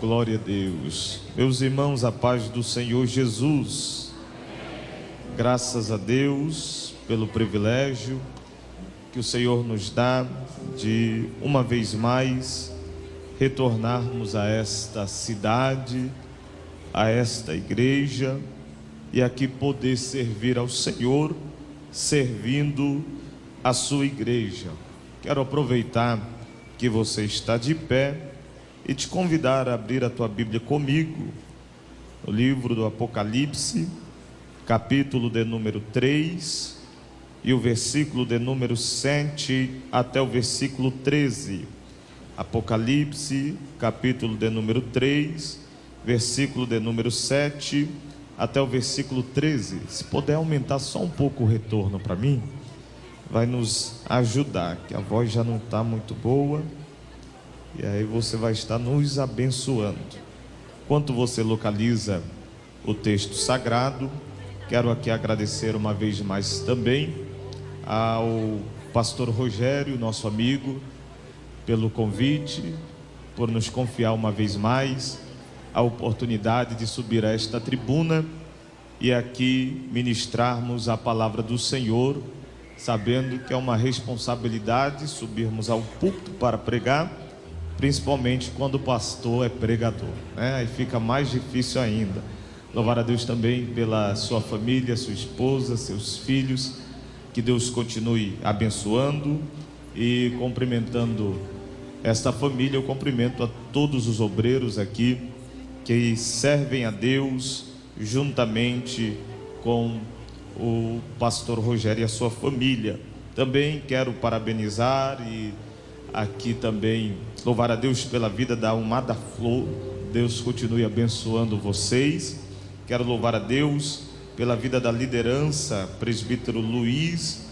Glória a Deus. Meus irmãos, a paz do Senhor Jesus. Graças a Deus pelo privilégio que o Senhor nos dá de, uma vez mais, retornarmos a esta cidade, a esta igreja, e aqui poder servir ao Senhor, servindo a sua igreja. Quero aproveitar que você está de pé e te convidar a abrir a tua Bíblia comigo, no livro do Apocalipse, capítulo de número 3, e o versículo de número 7 até o versículo 13. Apocalipse, capítulo de número 3, versículo de número 7 até o versículo 13. Se puder aumentar só um pouco o retorno para mim, vai nos ajudar, que a voz já não está muito boa, e aí você vai estar nos abençoando. Enquanto você localiza o texto sagrado, quero aqui agradecer uma vez mais também ao pastor Rogério, nosso amigo, pelo convite, por nos confiar uma vez mais a oportunidade de subir a esta tribuna e aqui ministrarmos a palavra do Senhor, sabendo que é uma responsabilidade subirmos ao púlpito para pregar, principalmente quando o pastor é pregador, né? Aí fica mais difícil ainda. Louvar a Deus também pela sua família, sua esposa, seus filhos, que Deus continue abençoando e cumprimentando esta família. Eu cumprimento a todos os obreiros aqui que servem a Deus juntamente com o pastor Rogério e a sua família. Também quero parabenizar e aqui também louvar a Deus pela vida da Almada Flor. Deus continue abençoando vocês. Quero louvar a Deus pela vida da liderança, presbítero Luiz,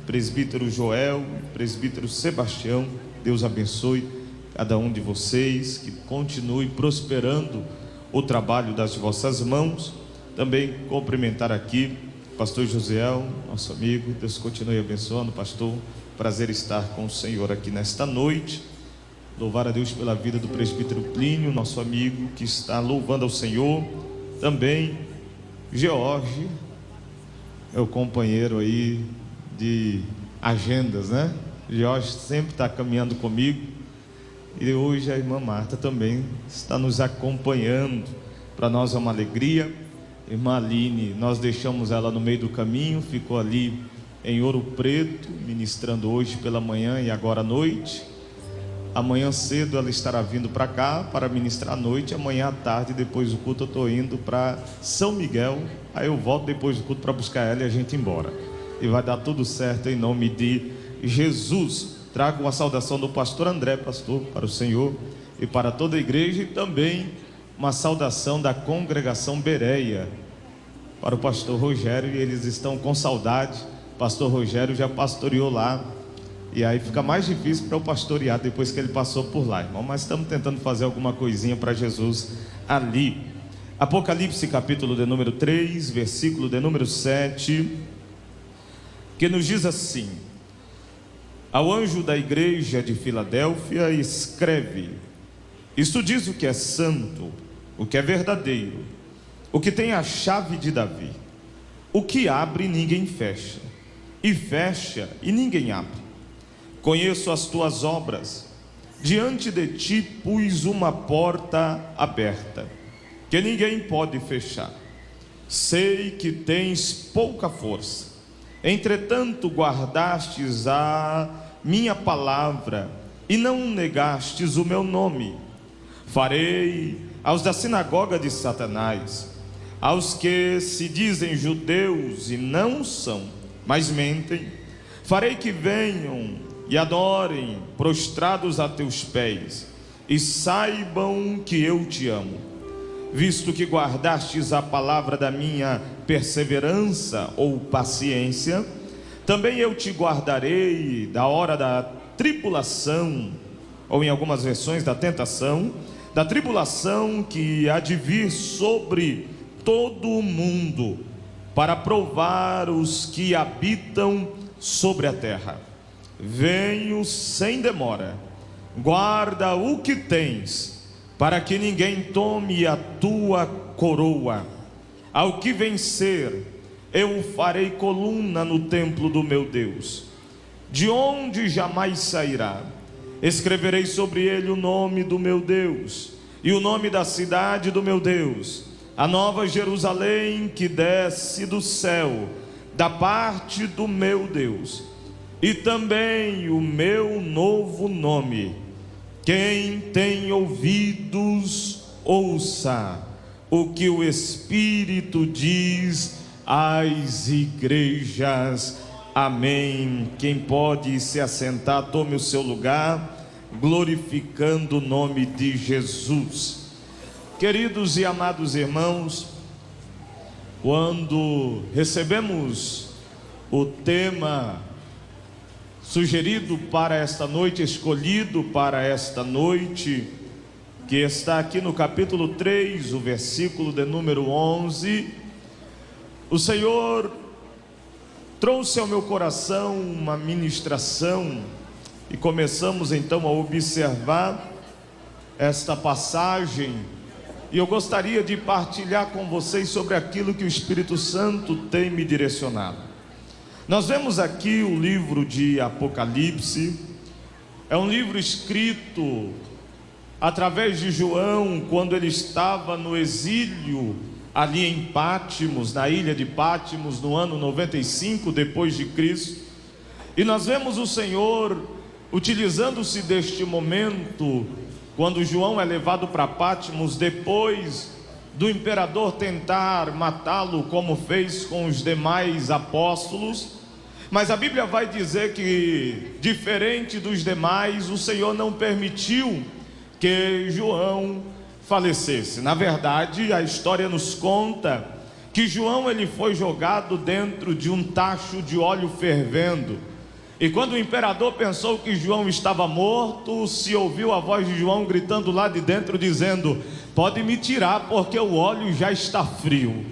presbítero Joel, presbítero Sebastião. Deus abençoe cada um de vocês, que continue prosperando o trabalho das vossas mãos. Também cumprimentar aqui pastor Josiel, nosso amigo. Deus continue abençoando, pastor. Prazer estar com o Senhor aqui nesta noite. Louvar a Deus pela vida do presbítero Plínio, nosso amigo, que está louvando ao Senhor. Também George, meu companheiro aí de agendas, né? George sempre está caminhando comigo. E hoje a irmã Marta também está nos acompanhando. Para nós é uma alegria. Irmã Aline, nós deixamos ela no meio do caminho, ficou ali em Ouro Preto, ministrando hoje pela manhã e agora à noite. Amanhã cedo ela estará vindo para cá para ministrar à noite. Amanhã à tarde, depois do culto, eu estou indo para São Miguel. Aí eu volto depois do culto para buscar ela e a gente ir embora. E vai dar tudo certo em nome de Jesus. Trago uma saudação do pastor André, pastor, para o Senhor e para toda a igreja, e também uma saudação da congregação Bereia para o pastor Rogério, e eles estão com saudade. Pastor Rogério já pastoreou lá, e aí fica mais difícil para eu pastorear depois que ele passou por lá, irmão, mas estamos tentando fazer alguma coisinha para Jesus ali. Apocalipse capítulo de número 3, versículo de número 7, que nos diz assim: ao anjo da igreja de Filadélfia escreve: isto diz o que é santo, o que é verdadeiro, o que tem a chave de Davi, o que abre ninguém fecha, e fecha e ninguém abre. Conheço as tuas obras, diante de ti pus uma porta aberta, que ninguém pode fechar. Sei que tens pouca força, entretanto guardastes a minha palavra e não negastes o meu nome. Farei aos da sinagoga de Satanás, aos que se dizem judeus e não são, mas mentem, farei que venham e adorem prostrados a teus pés, e saibam que eu te amo. Visto que guardastes a palavra da minha perseverança ou paciência, também eu te guardarei da hora da tribulação, ou em algumas versões da tentação, da tribulação que há de vir sobre todo o mundo, para provar os que habitam sobre a terra. Venho sem demora, guarda o que tens, para que ninguém tome a tua coroa. Ao que vencer, eu farei coluna no templo do meu Deus, de onde jamais sairá. Escreverei sobre ele o nome do meu Deus e o nome da cidade do meu Deus, a nova Jerusalém que desce do céu, da parte do meu Deus, e também o meu novo nome. Quem tem ouvidos, ouça o que o Espírito diz às igrejas. Amém. Quem pode se assentar, tome o seu lugar, glorificando o nome de Jesus. Queridos e amados irmãos, quando recebemos o tema sugerido para esta noite, escolhido para esta noite, que está aqui no capítulo 3, o versículo de número 11, o Senhor trouxe ao meu coração uma ministração, e começamos então a observar esta passagem, e eu gostaria de partilhar com vocês sobre aquilo que o Espírito Santo tem me direcionado. Nós vemos aqui o livro de Apocalipse. É um livro escrito através de João, quando ele estava no exílio ali em Pátimos, na ilha de Pátimos, no ano 95 depois de Cristo. E nós vemos o Senhor utilizando-se deste momento, quando João é levado para Pátimos, depois do imperador tentar matá-lo, como fez com os demais apóstolos. Mas a Bíblia vai dizer que, diferente dos demais, o Senhor não permitiu que João falecesse. Na verdade, a história nos conta que João ele foi jogado dentro de um tacho de óleo fervendo. E quando o imperador pensou que João estava morto, se ouviu a voz de João gritando lá de dentro, dizendo: pode me tirar, porque o óleo já está frio.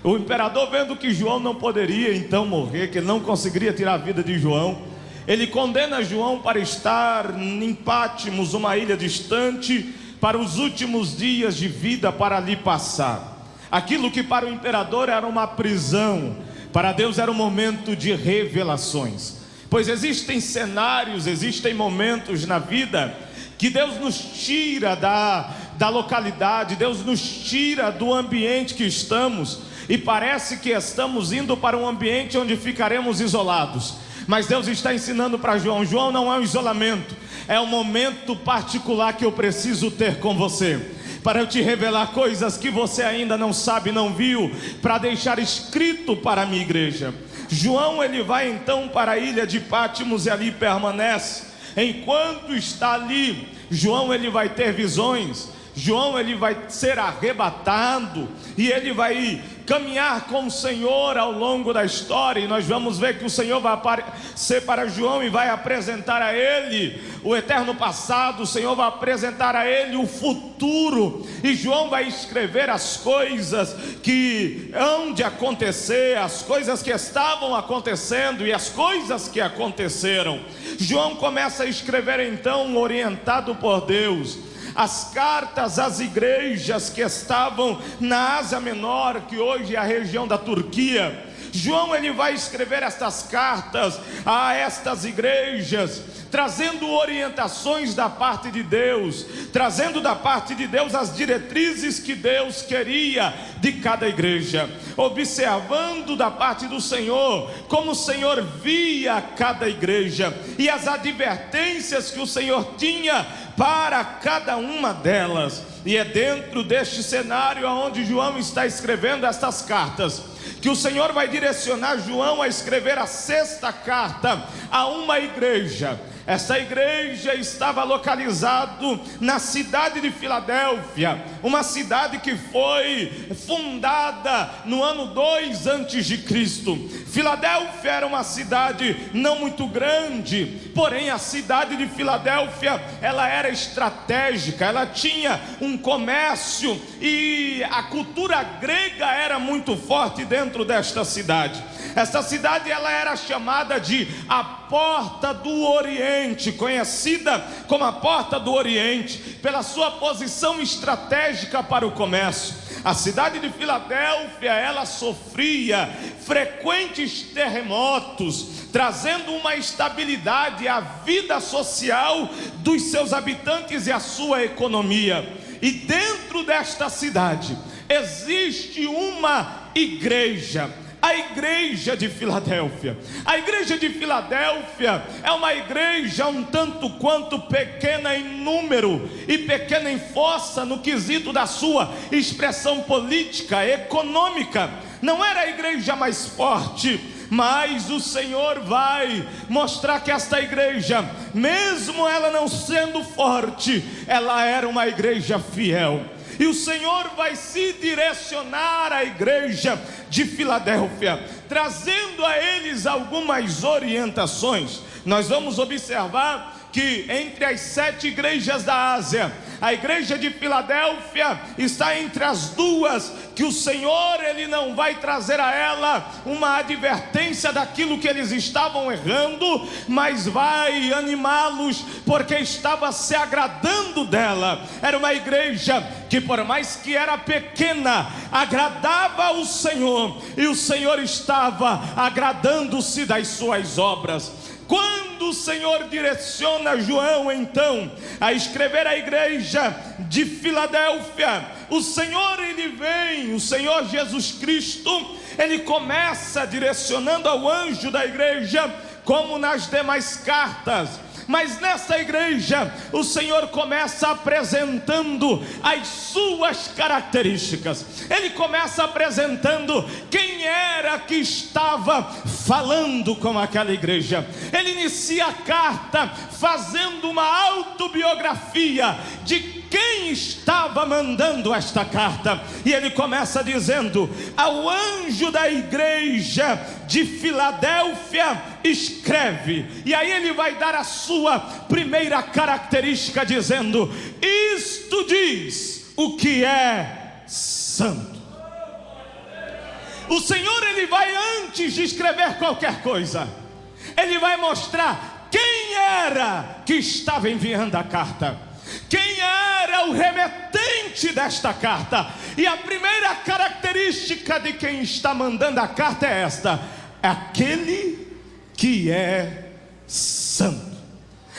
O imperador, vendo que João não poderia então morrer, que ele não conseguiria tirar a vida de João, ele condena João para estar em Pátimos, uma ilha distante, para os últimos dias de vida, para ali passar. Aquilo que para o imperador era uma prisão, para Deus era um momento de revelações. Pois existem cenários, existem momentos na vida que Deus nos tira da localidade, Deus nos tira do ambiente que estamos, e parece que estamos indo para um ambiente onde ficaremos isolados. Mas Deus está ensinando para João: João, não é um isolamento, é um momento particular que eu preciso ter com você, para eu te revelar coisas que você ainda não sabe, não viu, para deixar escrito para a minha igreja. João ele vai então para a ilha de Pátimos e ali permanece. Enquanto está ali, João ele vai ter visões. João ele vai ser arrebatado e ele vai caminhar com o Senhor ao longo da história, e nós vamos ver que o Senhor vai aparecer para João e vai apresentar a ele o eterno passado. O Senhor vai apresentar a ele o futuro, e João vai escrever as coisas que hão de acontecer, as coisas que estavam acontecendo e as coisas que aconteceram. João começa a escrever então, orientado por Deus, as cartas às igrejas que estavam na Ásia Menor, que hoje é a região da Turquia. João ele vai escrever estas cartas a estas igrejas, trazendo orientações da parte de Deus, trazendo da parte de Deus as diretrizes que Deus queria de cada igreja, observando da parte do Senhor como o Senhor via cada igreja e as advertências que o Senhor tinha para cada uma delas. E é dentro deste cenário onde João está escrevendo estas cartas que o Senhor vai direcionar João a escrever a 6ª carta a uma igreja. Essa igreja estava localizada na cidade de Filadélfia, uma cidade que foi fundada no ano 2 antes de Cristo. Filadélfia era uma cidade não muito grande, porém a cidade de Filadélfia, ela era estratégica, ela tinha um comércio e a cultura grega era muito forte dentro desta cidade. Esta cidade ela era chamada de a porta do Oriente, conhecida como a porta do Oriente, pela sua posição estratégica para o comércio. A cidade de Filadélfia, ela sofria frequentes terremotos, trazendo uma estabilidade à vida social dos seus habitantes e à sua economia. E dentro desta cidade existe uma igreja, a igreja de Filadélfia. A igreja de Filadélfia é uma igreja um tanto quanto pequena em número e pequena em força no quesito da sua expressão política, econômica. Não era a igreja mais forte, mas o Senhor vai mostrar que esta igreja, mesmo ela não sendo forte, ela era uma igreja fiel. E o Senhor vai se direcionar à igreja de Filadélfia, trazendo a eles algumas orientações. Nós vamos observar que entre as 7 igrejas da Ásia, a igreja de Filadélfia está entre as 2, que o Senhor, Ele não vai trazer a ela uma advertência daquilo que eles estavam errando, mas vai animá-los, porque estava se agradando dela. Era uma igreja que, por mais que era pequena, agradava o Senhor, e o Senhor estava agradando-se das suas obras. Quando o Senhor direciona João então a escrever a igreja de Filadélfia, o Senhor o Senhor Jesus Cristo, Ele começa direcionando ao anjo da igreja, como nas demais cartas. Mas nessa igreja, o Senhor começa apresentando as suas características. Ele começa apresentando quem era que estava falando com aquela igreja. Ele inicia a carta fazendo uma autobiografia de quem estava mandando esta carta. E ele começa dizendo: ao anjo da igreja de Filadélfia escreve. E aí ele vai dar a sua primeira característica, dizendo: isto diz o que é santo. O Senhor, Ele vai, antes de escrever qualquer coisa, Ele vai mostrar quem era que estava enviando a carta, quem era o remetente desta carta. E a primeira característica de quem está mandando a carta é esta: aquele que é santo.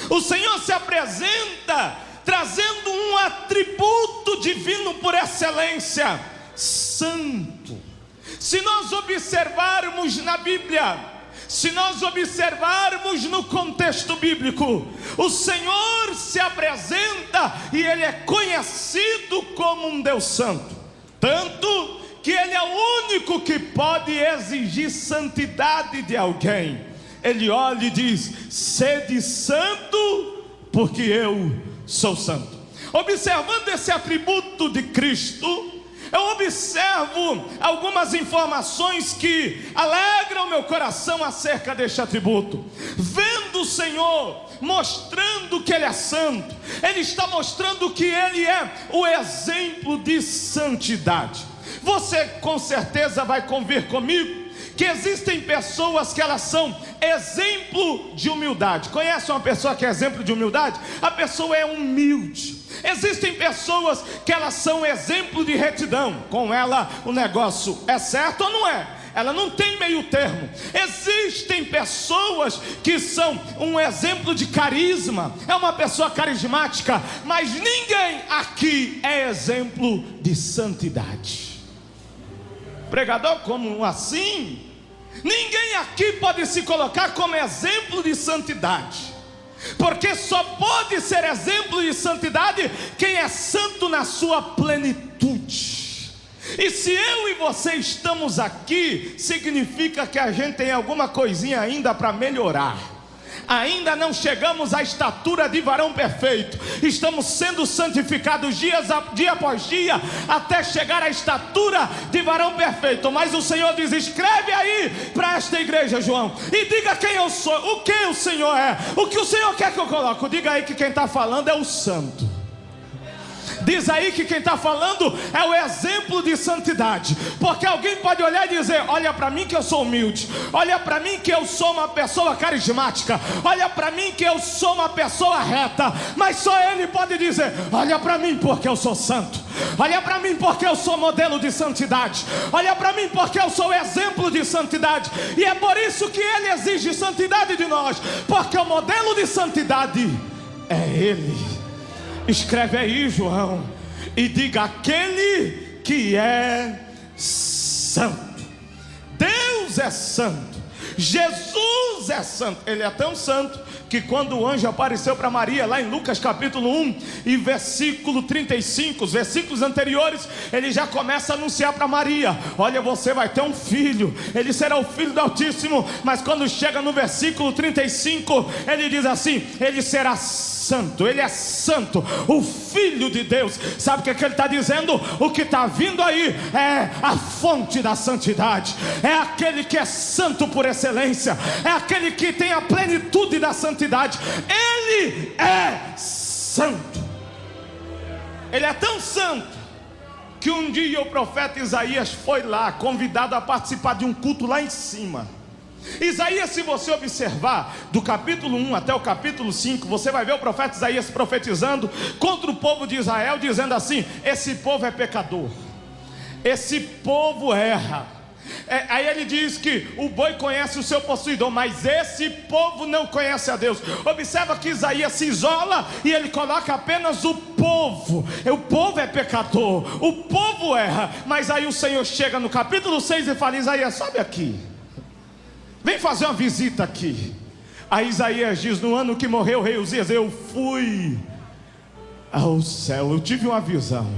O Senhor se apresenta trazendo um atributo divino por excelência: santo. Se nós observarmos na Bíblia, se nós observarmos no contexto bíblico, o Senhor se apresenta e Ele é conhecido como um Deus santo, tanto que Ele é o único que pode exigir santidade de alguém. Ele olha e diz: sede santo, porque eu sou santo. Observando esse atributo de Cristo, eu observo algumas informações que alegram o meu coração acerca deste atributo. Vendo o Senhor mostrando que Ele é santo, Ele está mostrando que Ele é o exemplo de santidade. Você com certeza vai convir comigo que existem pessoas que elas são exemplo de humildade. Conhece uma pessoa que é exemplo de humildade? A pessoa é humilde. Existem pessoas que elas são exemplo de retidão. Com ela o negócio é certo ou não é? Ela não tem meio termo. Existem pessoas que são um exemplo de carisma, é uma pessoa carismática, mas ninguém aqui é exemplo de santidade. Pregador, como assim? Ninguém aqui pode se colocar como exemplo de santidade, porque só pode ser exemplo de santidade quem é santo na sua plenitude. E se eu e você estamos aqui, significa que a gente tem alguma coisinha ainda para melhorar. Ainda não chegamos à estatura de varão perfeito. Estamos sendo santificados dia após dia, até chegar à estatura de varão perfeito. Mas o Senhor diz: escreve aí para esta igreja, João, e diga quem eu sou, o que o Senhor é, o que o Senhor quer que eu coloque. Diga aí que quem está falando é o santo. Diz aí que quem está falando é o exemplo de santidade. Porque alguém pode olhar e dizer: olha para mim que eu sou humilde, olha para mim que eu sou uma pessoa carismática, olha para mim que eu sou uma pessoa reta. Mas só ele pode dizer: olha para mim porque eu sou santo, olha para mim porque eu sou modelo de santidade, olha para mim porque eu sou exemplo de santidade. E é por isso que ele exige santidade de nós, porque o modelo de santidade é ele. Escreve aí, João, e diga: aquele que é santo. Deus é santo, Jesus é santo. Ele é tão santo que quando o anjo apareceu para Maria, lá em Lucas capítulo 1 e versículo 35, os versículos anteriores, ele já começa a anunciar para Maria: olha, você vai ter um filho, ele será o filho do Altíssimo. Mas quando chega no versículo 35, ele diz assim: ele será santo, ele é santo, o Filho de Deus. Sabe o que ele está dizendo? O que está vindo aí é a fonte da santidade, é aquele que é santo por excelência, é aquele que tem a plenitude da santidade. Ele é santo. Ele é tão santo que um dia o profeta Isaías foi lá, convidado a participar de um culto lá em cima. Isaías, se você observar do capítulo 1 até o capítulo 5, você vai ver o profeta Isaías profetizando contra o povo de Israel, dizendo assim: esse povo é pecador, esse povo erra. Aí ele diz que o boi conhece o seu possuidor, mas esse povo não conhece a Deus. Observa que Isaías se isola e ele coloca apenas o povo. O povo é pecador, o povo erra. Mas aí o Senhor chega no capítulo 6 e fala: Isaías, sobe aqui, vem fazer uma visita aqui. Aí Isaías diz: no ano que morreu o rei Uzias, eu fui ao céu, eu tive uma visão,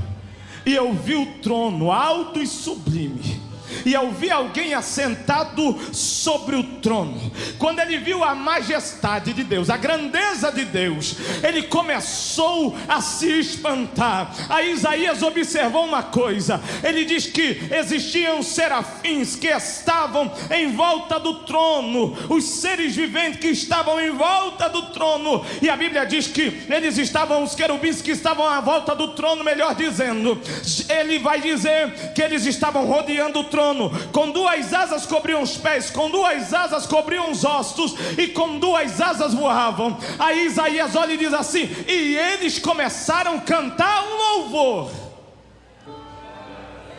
e eu vi o trono alto e sublime, e eu vi alguém assentado sobre o trono. Quando ele viu a majestade de Deus, a grandeza de Deus, ele começou a se espantar. Aí Isaías observou uma coisa. Ele diz que existiam serafins que estavam em volta do trono, os seres viventes que estavam em volta do trono. E a Bíblia diz que eles estavam, os querubins que estavam à volta do trono, melhor dizendo, ele vai dizer que eles estavam rodeando o trono. Com duas asas cobriam os pés, com duas asas cobriam os ossos, e com duas asas voavam. Aí Isaías olha e diz assim: e eles começaram a cantar um louvor.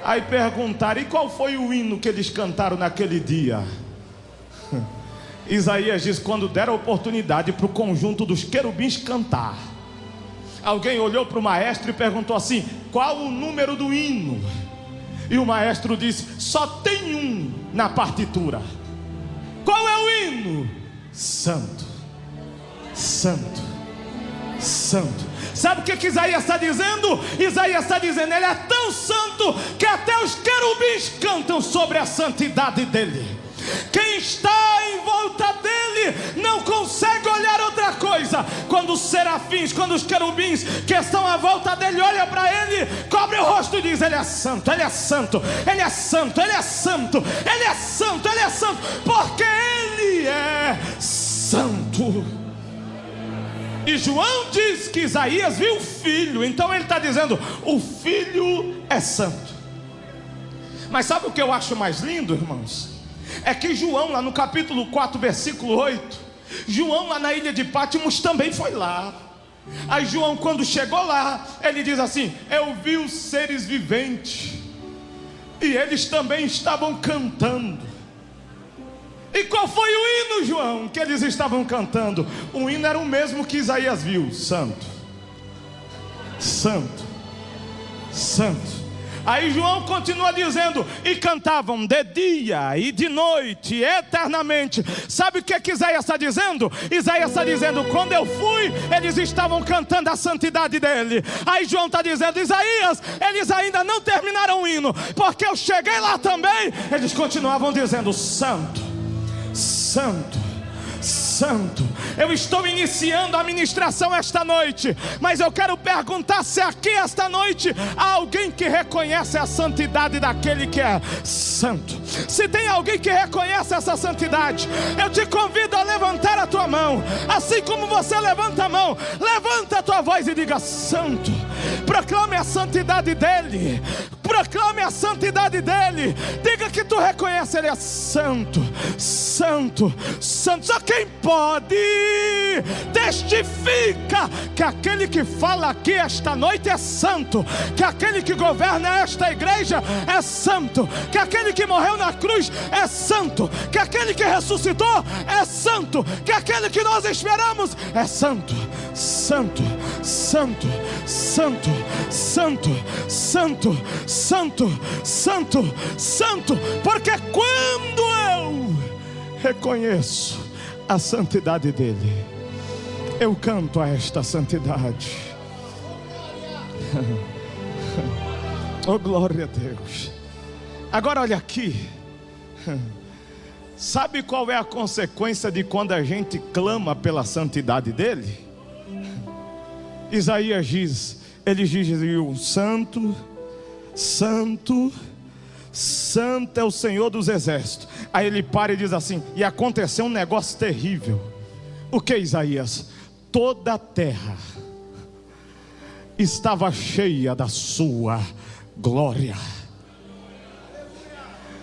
Aí perguntaram: e qual foi o hino que eles cantaram naquele dia? Isaías diz: quando deram a oportunidade para o conjunto dos querubins cantar, alguém olhou para o maestro e perguntou assim: qual o número do hino? E o maestro disse: só tem um na partitura. Qual é o hino? Santo, santo, santo. Sabe o que Isaías está dizendo? Isaías está dizendo: ele é tão santo que até os querubins cantam sobre a santidade dele. Quem está em volta dele não consegue olhar outra coisa. Quando os serafins, quando os querubins que estão à volta dele olham para ele, cobre o rosto e diz: ele é santo, ele é santo, ele é santo, ele é santo, ele é santo, ele é santo, porque ele é santo. E João diz que Isaías viu o filho, então ele está dizendo: o filho é santo. Mas sabe o que eu acho mais lindo, irmãos? É que João, lá no capítulo 4, versículo 8, João lá na ilha de Pátimos também foi lá. Aí João, quando chegou lá, ele diz assim: eu vi os seres viventes, e eles também estavam cantando. E qual foi o hino, João, que eles estavam cantando? O hino era o mesmo que Isaías viu: santo, santo, santo. Aí João continua dizendo: e cantavam de dia e de noite, eternamente. Sabe o que Isaías está dizendo? Isaías está dizendo: quando eu fui, eles estavam cantando a santidade dele. Aí João está dizendo: Isaías, eles ainda não terminaram o hino, porque eu cheguei lá também, eles continuavam dizendo: santo, santo, santo. Eu estou iniciando a ministração esta noite, mas eu quero perguntar se aqui esta noite há alguém que reconhece a santidade daquele que é santo. Se tem alguém que reconhece essa santidade, eu te convido a levantar a tua mão. Assim como você levanta a mão, levanta a tua voz e diga: santo. Proclame a santidade dele. Proclame a santidade dele. Diga que tu reconhece, ele é santo, santo, santo. Só quem pode testifica que aquele que fala aqui esta noite é santo, que aquele que governa esta igreja é santo, que aquele que morreu na cruz é santo, que aquele que ressuscitou é santo, que aquele que nós esperamos é santo, santo, santo, santo, santo, santo, santo, santo, santo. Porque quando eu reconheço a santidade dele, eu canto a esta santidade. Oh, glória a Deus. Agora olha aqui. Sabe qual é a consequência de quando a gente clama pela santidade dele? Isaías diz, ele diz: santo, santo, santo é o Senhor dos exércitos. Aí ele para e diz assim: e aconteceu um negócio terrível. O que, Isaías? Toda a terra estava cheia da sua glória.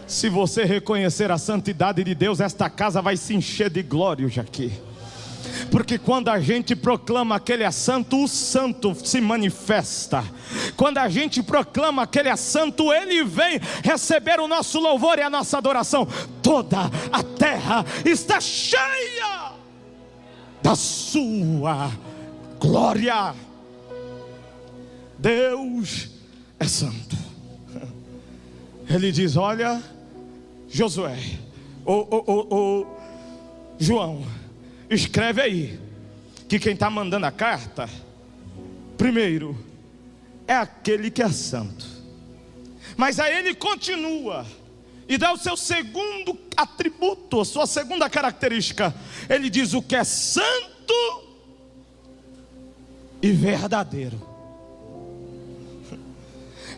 Se você reconhecer a santidade de Deus, esta casa vai se encher de glória hoje aqui. Porque quando a gente proclama que ele é santo, o santo se manifesta. Quando a gente proclama que ele é santo, ele vem receber o nosso louvor e a nossa adoração. Toda a terra está cheia da sua glória. Deus é santo. Ele diz: olha, Josué, João, escreve aí que quem está mandando a carta, primeiro, é aquele que é santo. Mas aí ele continua e dá o seu segundo atributo, a sua segunda característica. Ele diz: o que é santo e verdadeiro.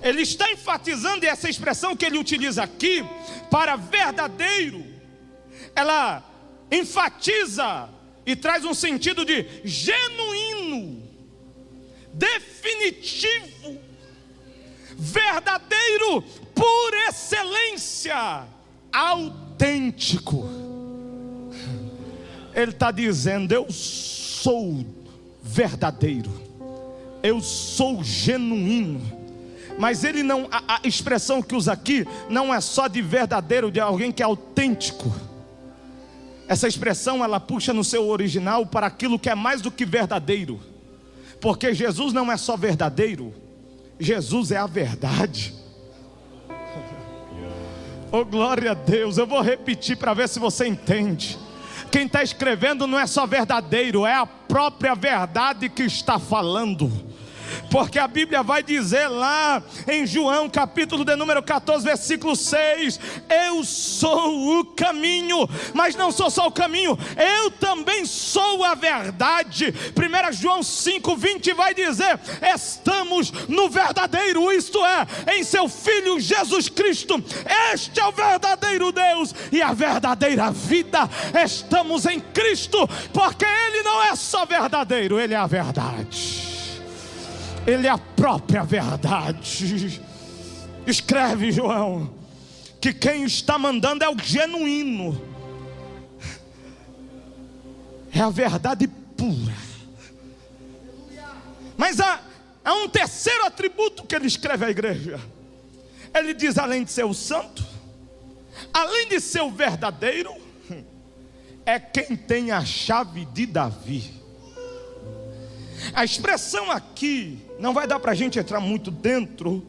Ele está enfatizando, e essa expressão que ele utiliza aqui para verdadeiro, ela enfatiza e traz um sentido de genuíno, definitivo, verdadeiro por excelência, autêntico. Ele está dizendo: eu sou verdadeiro, eu sou genuíno. Mas ele não, a expressão que usa aqui não é só de verdadeiro, de alguém que é autêntico. Essa expressão ela puxa no seu original para aquilo que é mais do que verdadeiro. Porque Jesus não é só verdadeiro, Jesus é a verdade. Oh, glória a Deus. Eu vou repetir para ver se você entende. Quem está escrevendo não é só verdadeiro, é a própria verdade que está falando. Porque a Bíblia vai dizer lá em João capítulo de número 14 versículo 6: eu sou o caminho, mas não sou só o caminho, eu também sou a verdade. 1 João 5:20 vai dizer: estamos no verdadeiro, isto é, em seu Filho Jesus Cristo. Este é o verdadeiro Deus e a verdadeira vida. Estamos em Cristo, porque Ele não é só verdadeiro, Ele é a verdade. Ele é a própria verdade. Escreve, João, que quem está mandando é o genuíno, é a verdade pura. Mas há um terceiro atributo que ele escreve à igreja. Ele diz: além de ser o santo, além de ser o verdadeiro, é quem tem a chave de Davi. A expressão aqui não vai dar para a gente entrar muito dentro,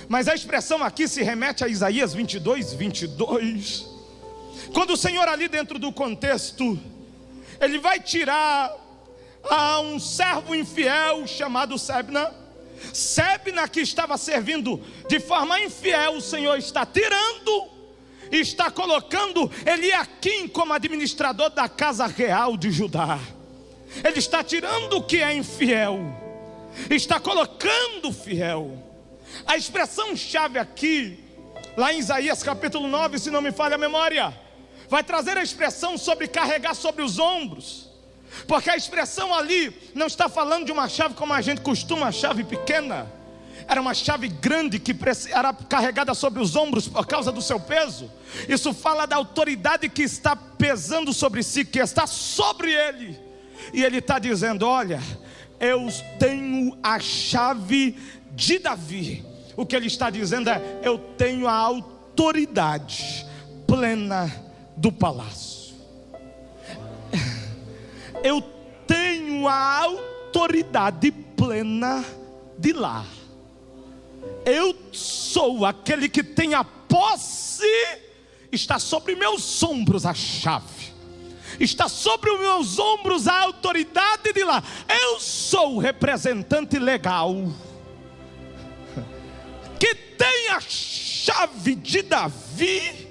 mas a expressão aqui se remete a Isaías 22:22. Quando o Senhor ali dentro do contexto, Ele vai tirar a um servo infiel chamado Sebna que estava servindo de forma infiel, o Senhor está tirando e está colocando Eliaquim como administrador da casa real de Judá. Ele está tirando o que é infiel, está colocando o fiel. A expressão chave aqui, lá em Isaías capítulo 9, se não me falha a memória, vai trazer a expressão sobre carregar sobre os ombros. Porque a expressão ali não está falando de uma chave como a gente costuma, chave pequena. Era uma chave grande que era carregada sobre os ombros por causa do seu peso. Isso fala da autoridade que está pesando sobre si, que está sobre ele. E ele está dizendo: olha, eu tenho a chave de Davi. O que ele está dizendo é: eu tenho a autoridade plena do palácio. Eu tenho a autoridade plena de lá. Eu sou aquele que tem a posse, está sobre meus ombros a chave, está sobre os meus ombros a autoridade de lá. Eu sou o representante legal que tem a chave de Davi.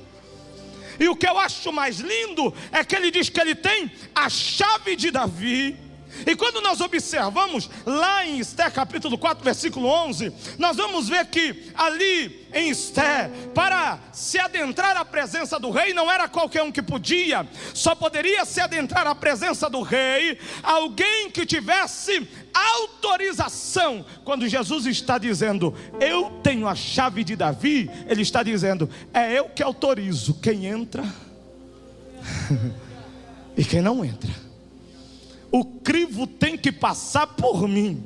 E o que eu acho mais lindo é que ele diz que ele tem a chave de Davi. E quando nós observamos lá em Esther capítulo 4 versículo 11, nós vamos ver que ali em Esther, para se adentrar à presença do rei, não era qualquer um que podia. Só poderia se adentrar à presença do rei alguém que tivesse autorização. Quando Jesus está dizendo: eu tenho a chave de Davi, ele está dizendo: é eu que autorizo quem entra e quem não entra. O crivo tem que passar por mim.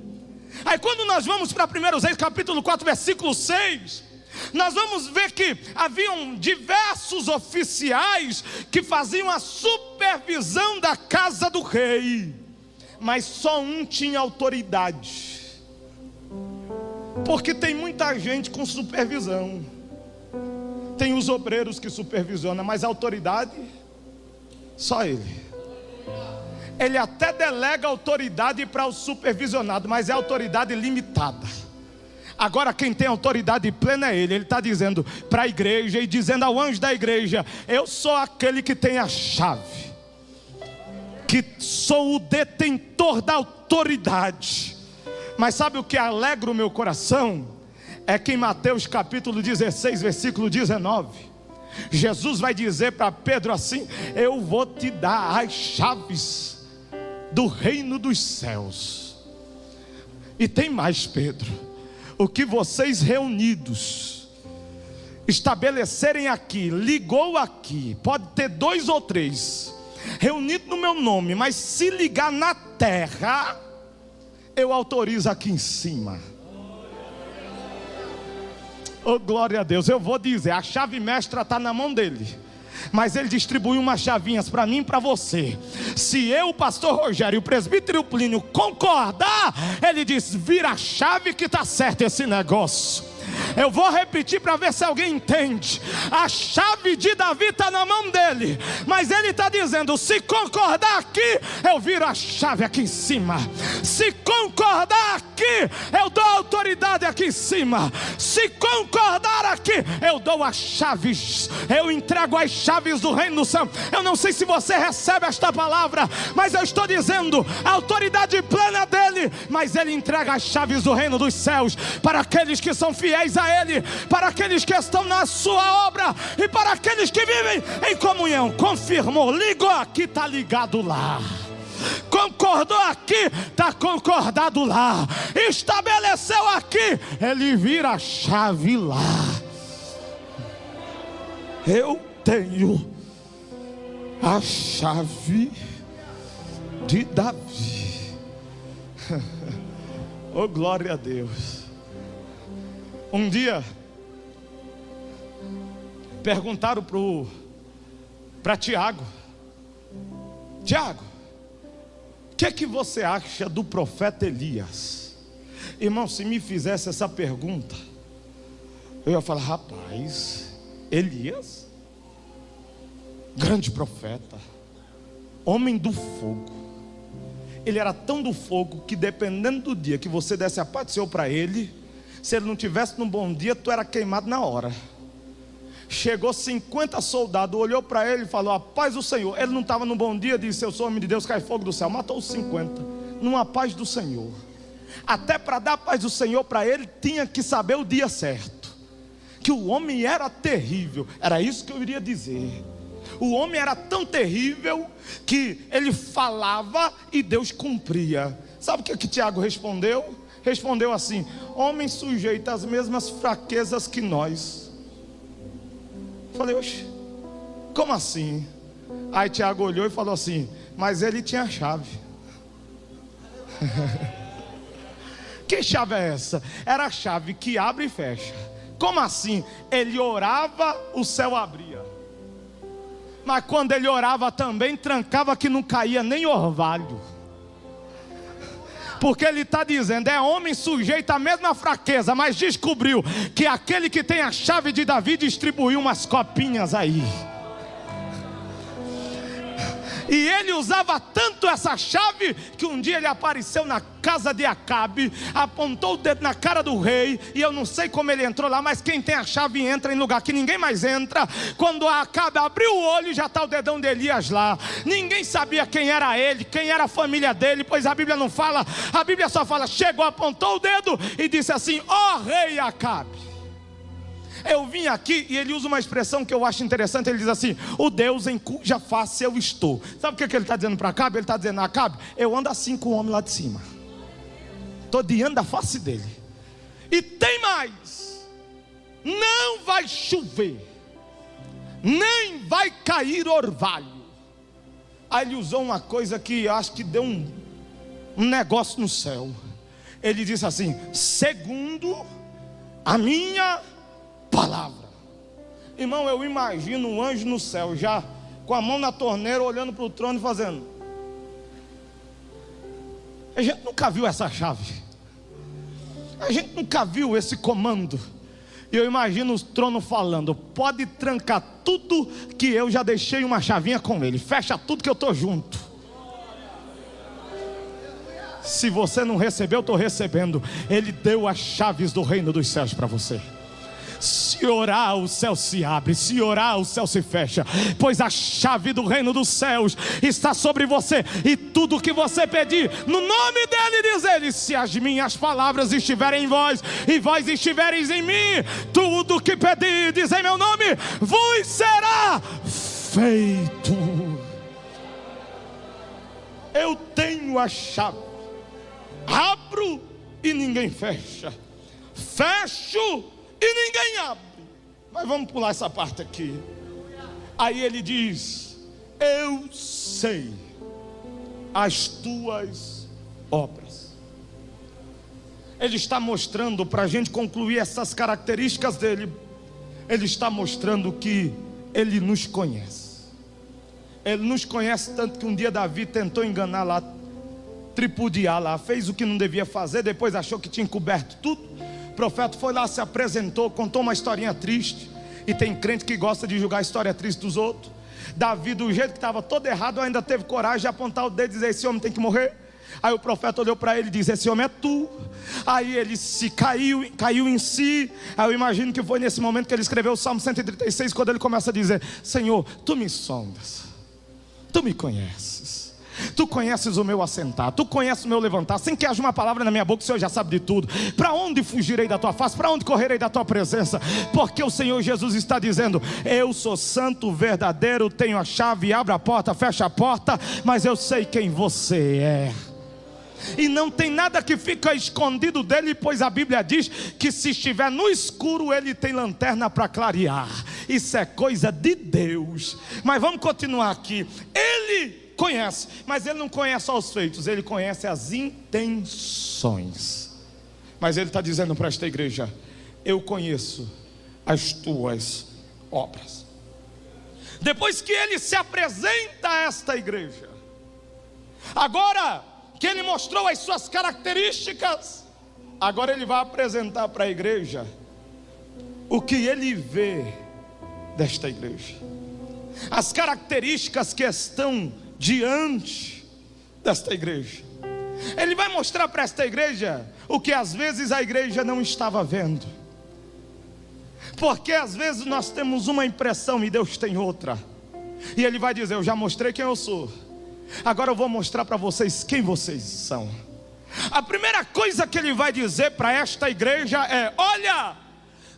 Aí quando nós vamos para 1 Reis capítulo 4 versículo 6, nós vamos ver que haviam diversos oficiais que faziam a supervisão da casa do rei, mas só um tinha autoridade. Porque tem muita gente com supervisão, tem os obreiros que supervisionam, mas a autoridade, só ele. Ele até delega autoridade para o supervisionado, mas é autoridade limitada. Agora quem tem autoridade plena é ele. Ele está dizendo para a igreja e dizendo ao anjo da igreja: eu sou aquele que tem a chave, que sou o detentor da autoridade. Mas sabe o que alegra o meu coração? É que em Mateus capítulo 16 versículo 19, Jesus vai dizer para Pedro assim: eu vou te dar as chaves do reino dos céus. E tem mais, Pedro: o que vocês reunidos estabelecerem aqui, ligou aqui, pode ter 2 ou 3 reunidos no meu nome, mas se ligar na terra, eu autorizo aqui em cima. Oh, glória a Deus. Eu vou dizer, a chave mestra está na mão dele, mas ele distribuiu umas chavinhas para mim e para você. Se eu, o pastor Rogério e o presbítero Plínio concordar, ele diz: vira a chave que está certo esse negócio. Eu vou repetir para ver se alguém entende. A chave de Davi está na mão dele, mas ele está dizendo: se concordar aqui, eu viro a chave aqui em cima. Se concordar aqui, eu dou autoridade aqui em cima. Se concordar aqui, eu dou as chaves, eu entrego as chaves do reino do céu. Eu não sei se você recebe esta palavra, mas eu estou dizendo: a autoridade plena dele, mas ele entrega as chaves do reino dos céus para aqueles que são fiéis a ele, para aqueles que estão na sua obra e para aqueles que vivem em comunhão. Confirmou, ligou aqui, está ligado lá. Concordou aqui, está concordado lá. Estabeleceu aqui, ele vira a chave lá. Eu tenho a chave de Davi. Oh, glória a Deus. Um dia perguntaram para Tiago: Tiago, o que é que você acha do profeta Elias? Irmão, se me fizesse essa pergunta, eu ia falar: rapaz, Elias, grande profeta, homem do fogo. Ele era tão do fogo que, dependendo do dia que você desse a paz do Senhor para ele, se ele não tivesse num bom dia, tu era queimado na hora. Chegou 50 soldados, olhou para ele e falou: a paz do Senhor. Ele não estava no bom dia, disse: eu sou homem de Deus, cai fogo do céu. Matou os 50, numa paz do Senhor. Até para dar a paz do Senhor para ele, tinha que saber o dia certo. Que o homem era terrível, era isso que eu iria dizer. O homem era tão terrível que ele falava e Deus cumpria. Sabe o que Tiago respondeu? Respondeu assim: homem sujeito às mesmas fraquezas que nós. Falei: oxe, como assim? Aí Tiago olhou e falou assim: mas ele tinha a chave. Que chave é essa? Era a chave que abre e fecha. Como assim? Ele orava, o céu abria. Mas quando ele orava também, trancava que não caía nem orvalho. Porque ele está dizendo: é homem sujeito à mesma fraqueza, mas descobriu que aquele que tem a chave de Davi distribuiu umas copinhas aí. E ele usava tanto essa chave que um dia ele apareceu na casa de Acabe, apontou o dedo na cara do rei, e eu não sei como ele entrou lá, mas quem tem a chave entra em lugar que ninguém mais entra. Quando Acabe abriu o olho, já está o dedão de Elias lá. Ninguém sabia quem era ele, quem era a família dele, pois a Bíblia não fala, a Bíblia só fala: chegou, apontou o dedo e disse assim: ó rei Acabe, eu vim aqui. E ele usa uma expressão que eu acho interessante. Ele diz assim: o Deus em cuja face eu estou. Sabe o que ele está dizendo para Acabe? Ele está dizendo: Acabe, eu ando assim com o homem lá de cima, estou diante da face dele. E tem mais: não vai chover, nem vai cair orvalho. Aí ele usou uma coisa que eu acho que deu um negócio no céu. Ele disse assim: segundo a minha palavra. Irmão, eu imagino um anjo no céu já com a mão na torneira, olhando para o trono e fazendo. A gente nunca viu essa chave, a gente nunca viu esse comando. E eu imagino o trono falando: pode trancar tudo, que eu já deixei uma chavinha com ele. Fecha tudo que eu estou junto. Se você não recebeu, eu estou recebendo. Ele deu as chaves do reino dos céus para você. Se orar, o céu se abre. Se orar, o céu se fecha. Pois a chave do reino dos céus está sobre você. E tudo que você pedir, no nome dele, diz ele: se as minhas palavras estiverem em vós, e vós estivereis em mim, tudo que pedirdes em meu nome, vos será feito. Eu tenho a chave. Abro e ninguém fecha. Fecho e ninguém abre. Mas vamos pular essa parte aqui. Aí ele diz: eu sei as tuas obras. Ele está mostrando, para a gente concluir essas características dele, ele está mostrando que ele nos conhece. Ele nos conhece tanto que um dia Davi tentou enganar lá, tripudiar lá, fez o que não devia fazer, depois achou que tinha encoberto tudo. O profeta foi lá, se apresentou, contou uma historinha triste. E tem crente que gosta de julgar a história triste dos outros. Davi, do jeito que estava todo errado, ainda teve coragem de apontar o dedo e dizer: esse homem tem que morrer. Aí o profeta olhou para ele e disse: esse homem é tu. Aí ele se caiu em si. Aí eu imagino que foi nesse momento que ele escreveu o Salmo 136, quando ele começa a dizer: Senhor, tu me sondas, tu me conheces, tu conheces o meu assentar, tu conheces o meu levantar. Sem que haja uma palavra na minha boca, o Senhor já sabe de tudo. Para onde fugirei da tua face? Para onde correrei da tua presença? Porque o Senhor Jesus está dizendo: eu sou santo, verdadeiro, tenho a chave, abre a porta, fecha a porta, mas eu sei quem você é. E não tem nada que fica escondido dele, pois a Bíblia diz que se estiver no escuro, ele tem lanterna para clarear. Isso é coisa de Deus. Mas vamos continuar aqui. Ele conhece, mas ele não conhece só os feitos, ele conhece as intenções. Mas ele está dizendo para esta igreja: eu conheço as tuas obras. Depois que ele se apresenta a esta igreja, agora que ele mostrou as suas características, agora ele vai apresentar para a igreja o que ele vê desta igreja, as características que estão diante desta igreja. Ele vai mostrar para esta igreja o que às vezes a igreja não estava vendo. Porque às vezes nós temos uma impressão e Deus tem outra. E Ele vai dizer: eu já mostrei quem eu sou, agora eu vou mostrar para vocês quem vocês são. A primeira coisa que Ele vai dizer para esta igreja é: olha,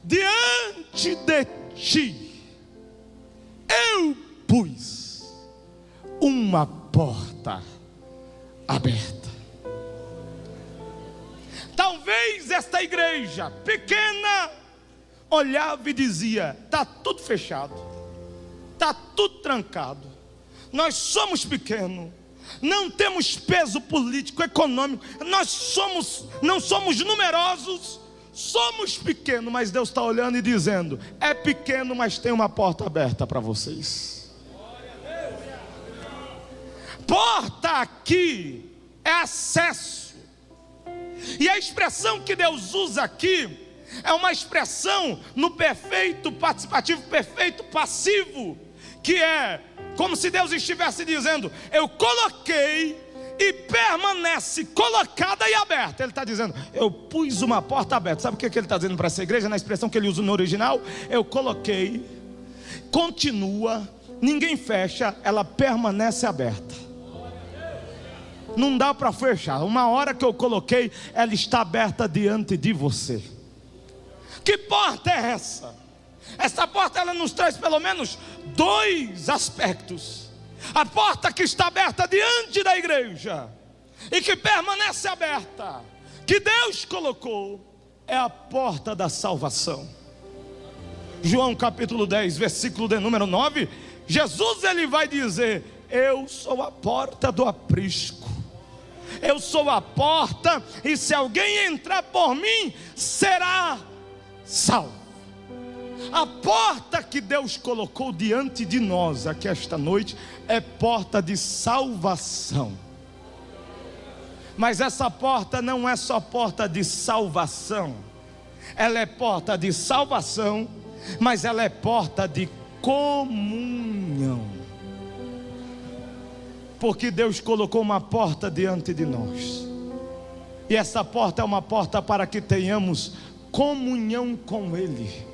diante de ti eu pus uma porta aberta. Talvez esta igreja pequena olhava e dizia: está tudo fechado, está tudo trancado, nós somos pequenos, não temos peso político, econômico, não somos numerosos, somos pequenos. Mas Deus está olhando e dizendo: é pequeno, mas tem uma porta aberta para vocês. Porta aqui é acesso. E a expressão que Deus usa aqui é uma expressão no perfeito participativo, perfeito passivo, que é como se Deus estivesse dizendo: eu coloquei e permanece colocada e aberta. Ele está dizendo: eu pus uma porta aberta. Sabe o que ele está dizendo para essa igreja? Na expressão que ele usa no original: eu coloquei, continua, ninguém fecha, ela permanece aberta. Não dá para fechar. Uma hora que eu coloquei, ela está aberta diante de você. Que porta é essa? Essa porta, ela nos traz pelo menos dois aspectos. A porta que está aberta diante da igreja e que permanece aberta, que Deus colocou, é a porta da salvação. João capítulo 10, versículo de número 9, Jesus ele vai dizer: eu sou a porta do aprisco. Eu sou a porta, e se alguém entrar por mim, será salvo. A porta que Deus colocou diante de nós aqui esta noite é porta de salvação. Mas essa porta não é só porta de salvação. Ela é porta de salvação, mas ela é porta de comunhão. Porque Deus colocou uma porta diante de nós, e essa porta é uma porta para que tenhamos comunhão com Ele.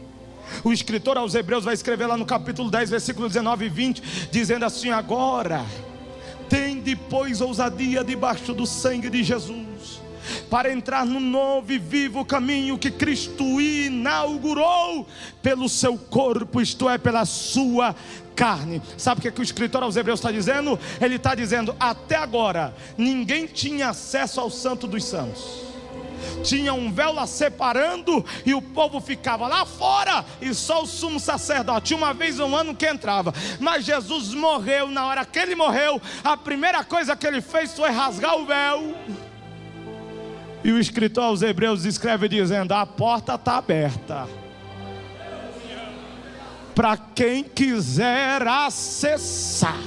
O escritor aos Hebreus vai escrever lá no capítulo 10, versículo 19 e 20, dizendo assim: agora tende, pois, ousadia debaixo do sangue de Jesus, para entrar no novo e vivo caminho que Cristo inaugurou pelo seu corpo, isto é, pela sua carne. Sabe o que o escritor aos Hebreus está dizendo? Ele está dizendo: até agora ninguém tinha acesso ao Santo dos Santos. Tinha um véu lá separando, e o povo ficava lá fora, e só o sumo sacerdote uma vez no ano que entrava. Mas Jesus morreu. Na hora que ele morreu, a primeira coisa que ele fez foi rasgar o véu. E o escritor aos Hebreus escreve dizendo: a porta está aberta para quem quiser acessar.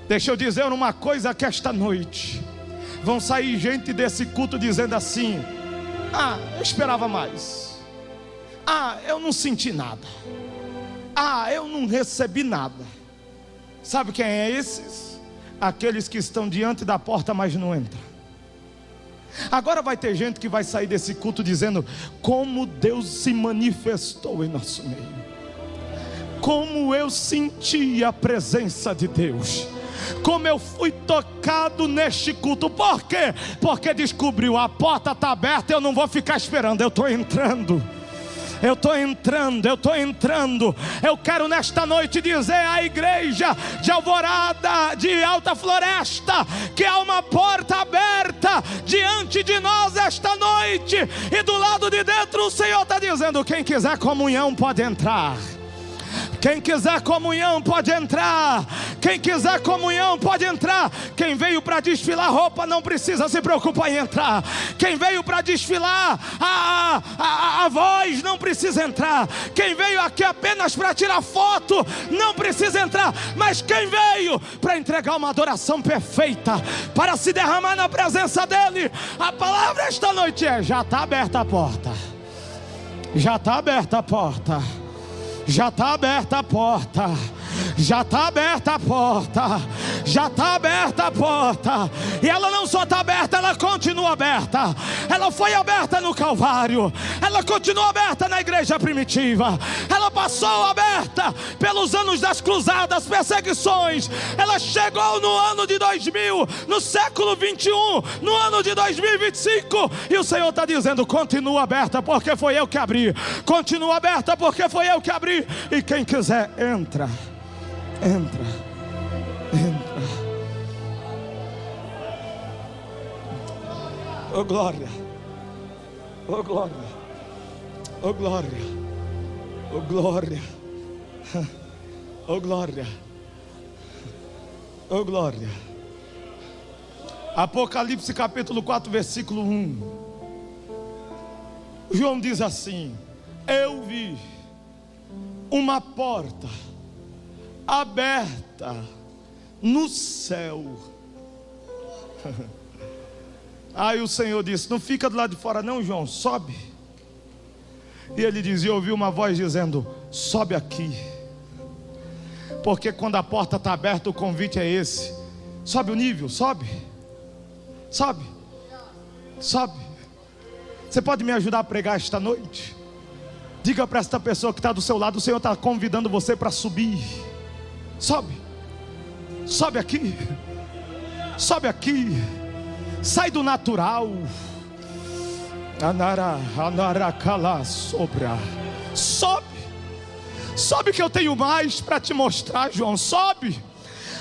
Deixa eu dizer uma coisa, que esta noite vão sair gente desse culto dizendo assim: ah, eu esperava mais, ah, eu não senti nada, ah, eu não recebi nada. Sabe quem é esses? Aqueles que estão diante da porta, mas não entram. Agora vai ter gente que vai sair desse culto dizendo: como Deus se manifestou em nosso meio, como eu senti a presença de Deus, como eu fui tocado neste culto. Por quê? Porque descobriu: a porta está aberta, eu não vou ficar esperando, eu estou entrando. Eu estou entrando, eu estou entrando. Eu quero nesta noite dizer à igreja de Alvorada, de Alta Floresta, que há uma porta aberta diante de nós esta noite, e do lado de dentro o Senhor está dizendo: quem quiser comunhão pode entrar. Quem quiser comunhão pode entrar. Quem quiser comunhão pode entrar. Quem veio para desfilar roupa não precisa se preocupar em entrar. Quem veio para desfilar a voz não precisa entrar. Quem veio aqui apenas para tirar foto não precisa entrar. Mas quem veio para entregar uma adoração perfeita, para se derramar na presença dele, a palavra esta noite é: já está aberta a porta. Já está aberta a porta. Já está aberta a porta. Já está aberta a porta. Já está aberta a porta. E ela não só está aberta, ela continua aberta. Ela foi aberta no Calvário. Ela continua aberta na igreja primitiva. Ela passou aberta pelos anos das cruzadas, perseguições. Ela chegou no ano de 2000, no século 21, no ano de 2025. E o Senhor está dizendo: continua aberta, porque foi eu que abri. Continua aberta, porque foi eu que abri. E quem quiser, entra. Entra. Entra. Oh glória. Oh glória. Oh glória. Oh glória. Oh glória. Oh glória. Apocalipse capítulo 4, versículo 1. João diz assim: eu vi uma porta aberta no céu. Aí o Senhor disse: não fica do lado de fora não, João, sobe. E ele dizia: eu ouvi uma voz dizendo: sobe aqui. Porque quando a porta está aberta, o convite é esse: sobe o nível, sobe. Sobe. Sobe. Você pode me ajudar a pregar esta noite? Diga para esta pessoa que está do seu lado: o Senhor está convidando você para subir. Sobe. Sobe aqui. Sobe aqui. Sai do natural. Sobe. Sobe que eu tenho mais para te mostrar, João. Sobe.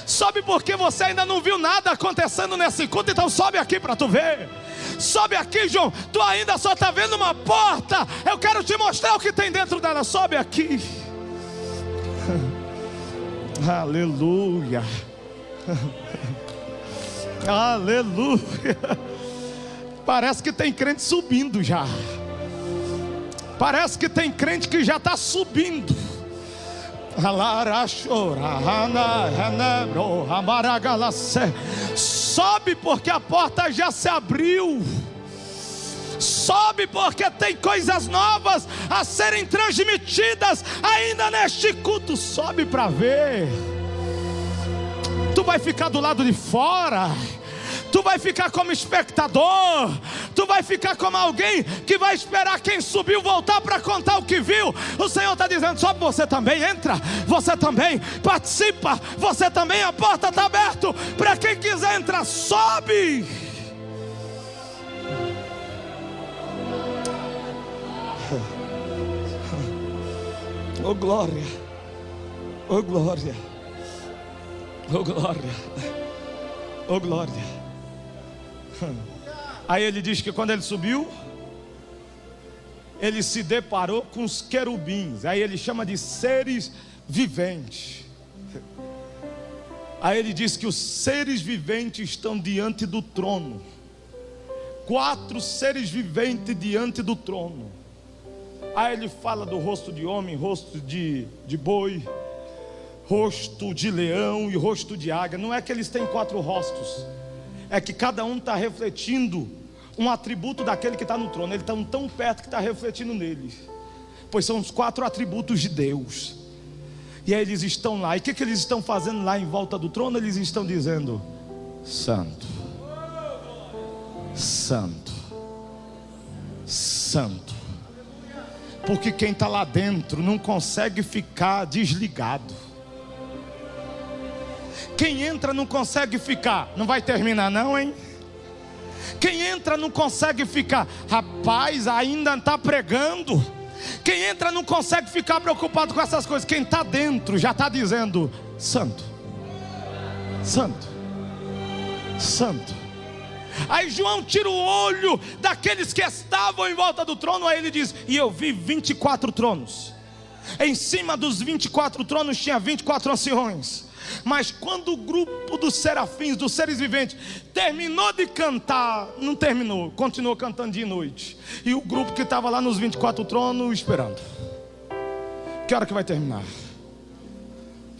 Sobe porque você ainda não viu nada acontecendo nesse culto. Então sobe aqui para tu ver. Sobe aqui, João. Tu ainda só está vendo uma porta. Eu quero te mostrar o que tem dentro dela. Sobe aqui. Aleluia. Aleluia. Parece que tem crente subindo já. Parece que tem crente que já está subindo. Sobe porque a porta já se abriu. Sobe porque tem coisas novas a serem transmitidas ainda neste culto. Sobe para ver. Tu vai ficar do lado de fora. Tu vai ficar como espectador. Tu vai ficar como alguém que vai esperar quem subiu voltar para contar o que viu. O Senhor está dizendo: sobe você também, entra. Você também participa. Você também, a porta está aberta. Para quem quiser entrar, sobe. Oh glória. Oh glória. Oh glória. Oh glória. Aí ele diz que quando ele subiu, ele se deparou com os querubins. Aí ele chama de seres viventes. Aí ele diz que os seres viventes estão diante do trono. 4 seres viventes diante do trono. Aí ele fala do rosto de homem, rosto de boi, rosto de leão e rosto de águia. Não é que eles têm 4 rostos, é que cada um está refletindo um atributo daquele que está no trono. Eles estão tão perto que está refletindo neles, pois são os 4 atributos de Deus. E aí eles estão lá. E o que eles estão fazendo lá em volta do trono? Eles estão dizendo: Santo, Santo, Santo. Porque quem está lá dentro não consegue ficar desligado. Quem entra não consegue ficar: não vai terminar não, hein? Quem entra não consegue ficar: rapaz, ainda está pregando. Quem entra não consegue ficar preocupado com essas coisas. Quem está dentro já está dizendo: Santo, Santo, Santo. Aí João tira o olho daqueles que estavam em volta do trono. Aí ele diz: e eu vi 24 tronos. Em cima dos 24 tronos tinha 24 anciões. Mas quando o grupo dos serafins, dos seres viventes, terminou de cantar, não terminou, continuou cantando dia e noite. E o grupo que estava lá nos 24 tronos esperando: que hora que vai terminar?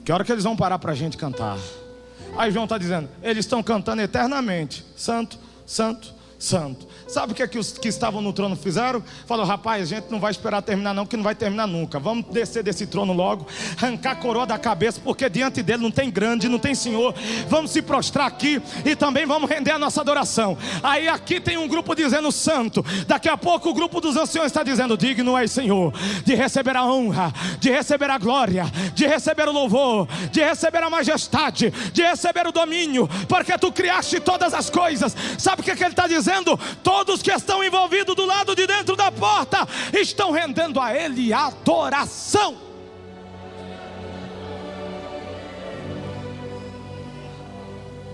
Que hora que eles vão parar para a gente cantar? Aí João está dizendo: eles estão cantando eternamente: Santo, Santo, santo. Sabe o que é que os que estavam no trono fizeram? Falou: rapaz, a gente não vai esperar terminar não, que não vai terminar nunca. Vamos descer desse trono logo, arrancar a coroa da cabeça, porque diante dele não tem grande, não tem senhor. Vamos se prostrar aqui e também vamos render a nossa adoração. Aí aqui tem um grupo dizendo santo. Daqui a pouco o grupo dos anciões está dizendo: digno és, Senhor, de receber a honra, de receber a glória, de receber o louvor, de receber a majestade, de receber o domínio, porque tu criaste todas as coisas. Sabe o que ele está dizendo? Todos que estão envolvidos do lado de dentro da porta estão rendendo a Ele adoração.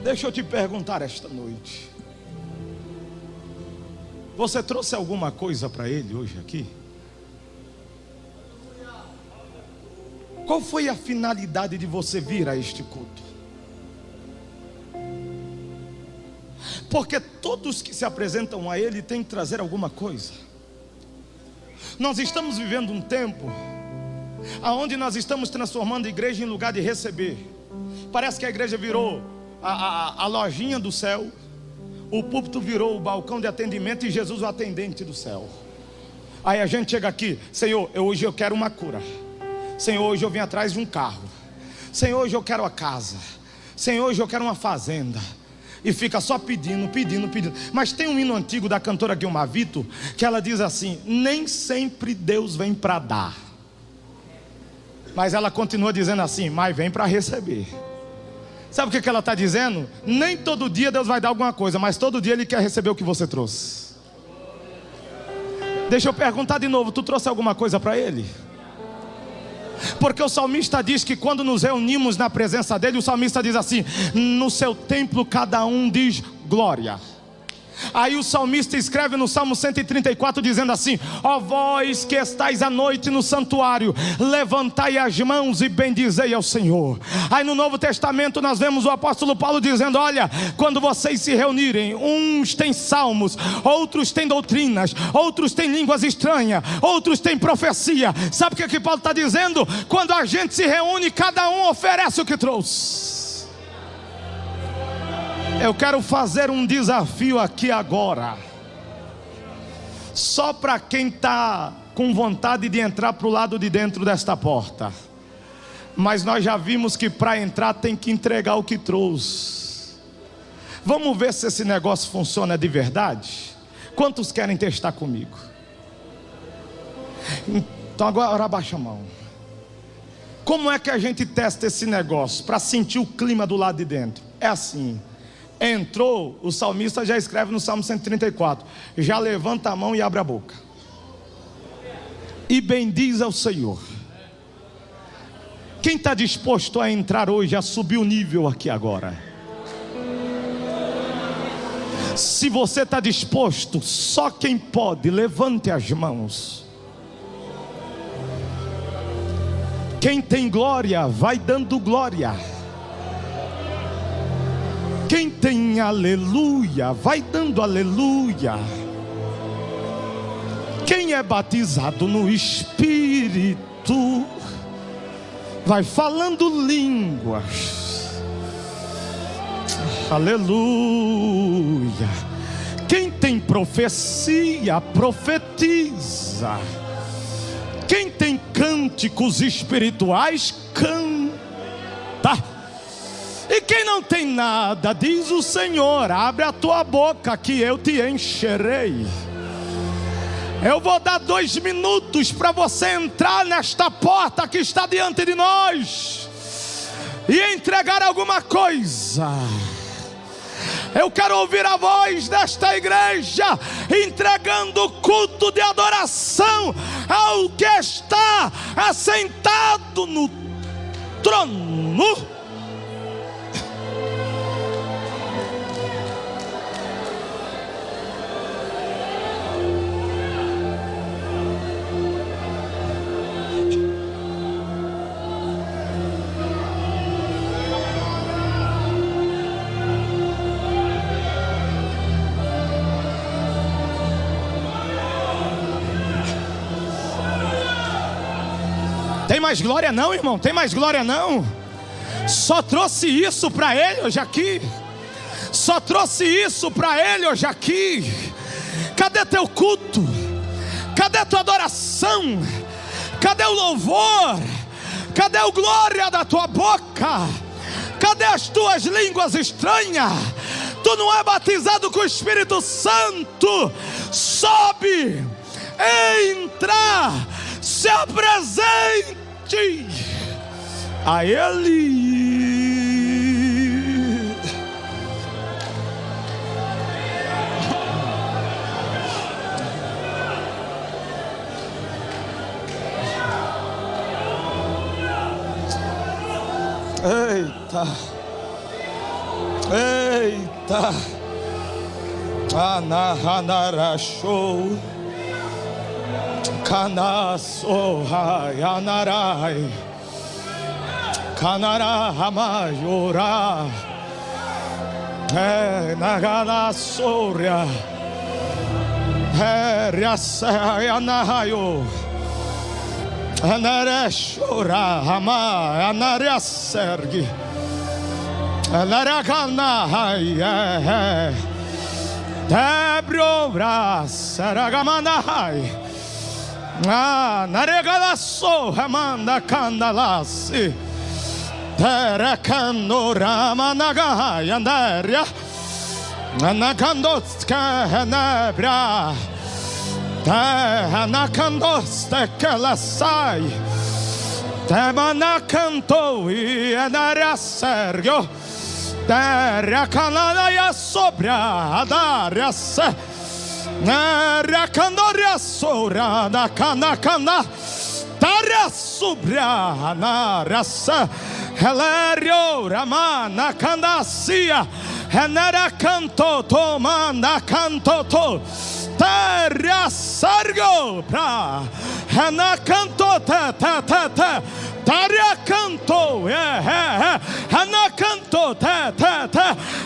Deixa eu te perguntar esta noite: você trouxe alguma coisa para Ele hoje aqui? Qual foi a finalidade de você vir a este culto? Porque todos que se apresentam a Ele têm que trazer alguma coisa. Nós estamos vivendo um tempo onde nós estamos transformando a igreja em lugar de receber. Parece que a igreja virou a lojinha do céu, o púlpito virou o balcão de atendimento e Jesus o atendente do céu. Aí a gente chega aqui: Senhor, hoje eu quero uma cura. Senhor, hoje eu vim atrás de um carro. Senhor, hoje eu quero a casa. Senhor, hoje eu quero uma fazenda. E fica só pedindo. Mas tem um hino antigo da cantora Guilma Vito, que ela diz assim: nem sempre Deus vem para dar. Mas ela continua dizendo assim: mas vem para receber. Sabe o que ela está dizendo? Nem todo dia Deus vai dar alguma coisa, mas todo dia Ele quer receber o que você trouxe. Deixa eu perguntar de novo: tu trouxe alguma coisa para Ele? Porque o salmista diz que quando nos reunimos na presença dele, o salmista diz assim: no seu templo cada um diz glória. Aí o salmista escreve no Salmo 134 dizendo assim: ó vós que estáis à noite no santuário, levantai as mãos e bendizei ao Senhor. Aí no Novo Testamento nós vemos o apóstolo Paulo dizendo: olha, quando vocês se reunirem, uns têm salmos, outros têm doutrinas, outros têm línguas estranhas, outros têm profecia. Sabe o que Paulo está dizendo? Quando a gente se reúne, cada um oferece o que trouxe. Eu quero fazer um desafio aqui agora, só para quem está com vontade de entrar para o lado de dentro desta porta. Mas nós já vimos que para entrar tem que entregar o que trouxe. Vamos ver se esse negócio funciona de verdade? Quantos querem testar comigo? Então agora abaixa a mão. Como é que a gente testa esse negócio para sentir o clima do lado de dentro? É assim: entrou, o salmista já escreve no Salmo 134: já levanta a mão e abre a boca e bendiz ao Senhor. Quem está disposto a entrar hoje, a subir o nível aqui agora? Se você está disposto, só quem pode, levante as mãos. Quem tem glória, vai dando glória. Quem tem aleluia, vai dando aleluia. Quem é batizado no Espírito, vai falando línguas. Aleluia. Quem tem profecia, profetiza. Quem tem cânticos espirituais, canta. E quem não tem nada, diz o Senhor: abre a tua boca que eu te encherei. Eu vou dar 2 minutos para você entrar nesta porta que está diante de nós e entregar alguma coisa. Eu quero ouvir a voz desta igreja entregando o culto de adoração ao que está assentado no trono. Tem mais glória não, irmão? Tem mais glória não? Só trouxe isso para ele hoje aqui. só trouxe isso para Ele hoje aqui. Cadê teu culto? Cadê tua adoração? Cadê o louvor? Cadê o glória da tua boca? Cadê as tuas línguas estranhas? Tu não é batizado com o Espírito Santo. Sobe, entra, se apresente a Ele. Eita, eita, Anahanarashou, Kanasohai, Anarai, Kanarahamayora, Naganasoria, Riasai, Anahayo. Anareshora Hama Anariasergi Alaragana Hai Debrobra Saragamana Hai Naregalaso Hamanda Kandalasi Terekando Ramanagahai Andaria Anakandotska Hanabra Anacandos te calasai, te manacanto e anaria Sergio, te canalaia sobra, adaria se, naria sora, da canacana, taria sobra, anaria se, helerio, ramana, candacia, enera canto, tomanda canto, to. Terra sargo pra Hanacanto te Tariacanto Hanacanto te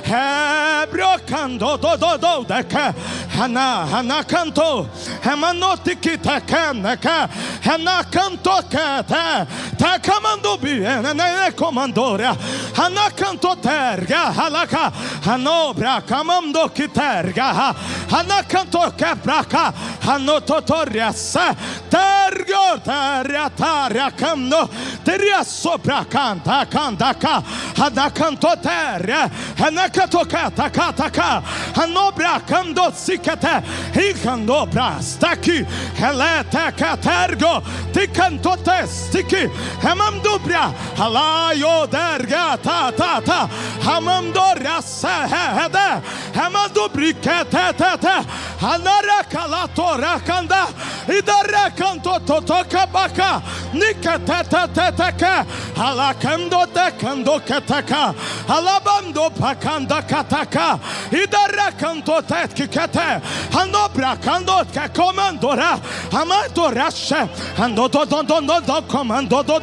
Hebrocando do deca Hanacanto Hemanotiki tecaneka Hanacanto te comando bene comandora Hanacanto terga halaka Hanobra comando que terga Hanacanto quebraca Hanototoria se tergo taria camno teria sopra canta ca Hanacanto terra Hanacanto cataka Hanobra camdo sikete Hikandobra staki Helete catergo Ticanto testiki Hemamdubria Halayo derga ta Hamamdoria sehede Hemandubri kete Hanara kalatora kanda Idare kanto totoka baka Nikatete Halakando dekando keteka Halabando pakanda kataka Idare kanto tetkikete Hanobra kando ke komandora Hamadora she Hando do komando do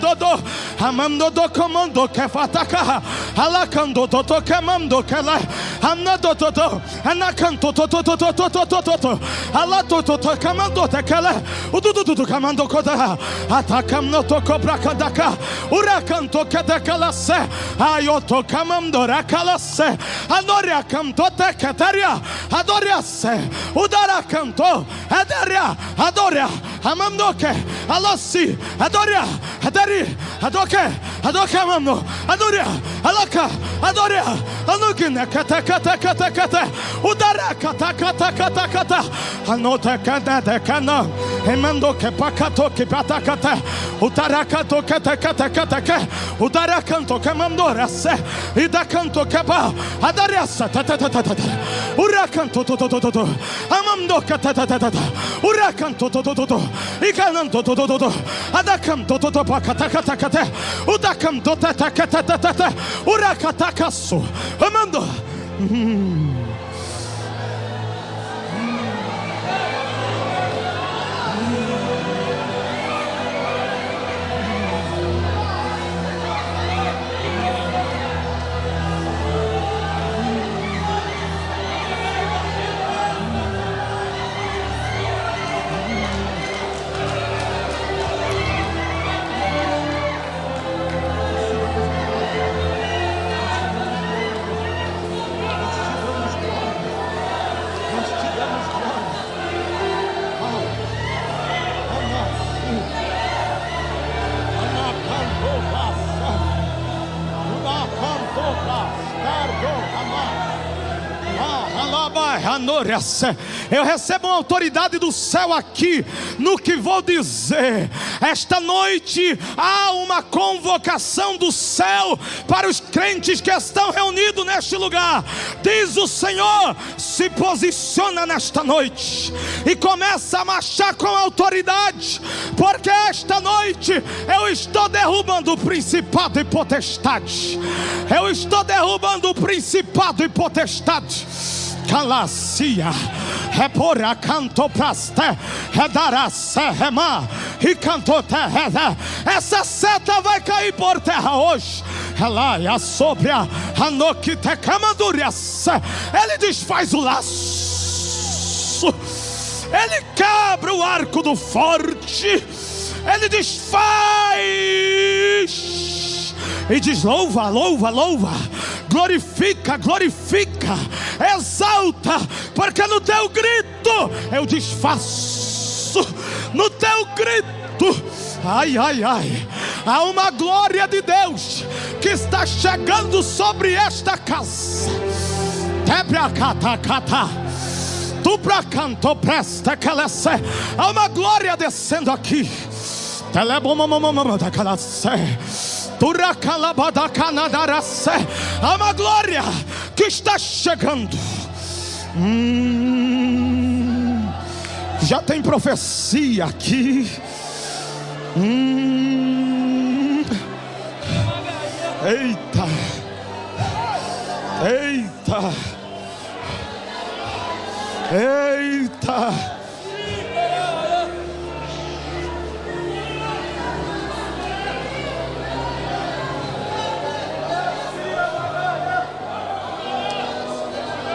Hamando do komando ke fataka Halakando do kemando kele Hanado do Hanakanto to Alato kamando tekele Ududu kamando koda Atakam to cobra kadaka Urakanto kedekalase Ayoto kamando rakalase Anoria kanto teketaria Adoria se Udara kanto Adaria Adoria Amamdoke Alossi Adoria Adari Adoke Adokamamno Adoria Alaka Adoria Alugine kata Udara kata Anote kada kana Emando ke pakato ke patakata Utarakato kata Utarakanto kamandora se Idakanto kaba Adariasa Urakanto Amando kata Urakanto Ikananto Adakanto pakata Udakanto tata Urakatakasu Amando Eu recebo uma autoridade do céu aqui no que vou dizer. Esta noite há uma convocação do céu para os crentes que estão reunidos neste lugar. Diz o Senhor: se posiciona nesta noite e começa a marchar com autoridade, porque esta noite eu estou derrubando o principado e potestade. Eu estou derrubando o principado e potestade. Calacia, repora canto praste, redarase rema e canto terra. Essa seta vai cair por terra hoje. Ela sobre a noquite camadurias. Ele desfaz o laço, ele quebra o arco do forte, ele desfaz e diz: louva, louva, louva, glorifica, glorifica, exalta, porque no teu grito eu desfaço, no teu grito, ai, ai, ai, há uma glória de Deus que está chegando sobre esta casa. Tu pra canto presta que ela se, há uma glória descendo aqui. Há uma glória que está chegando. Já tem profecia aqui. Eita, eita, eita.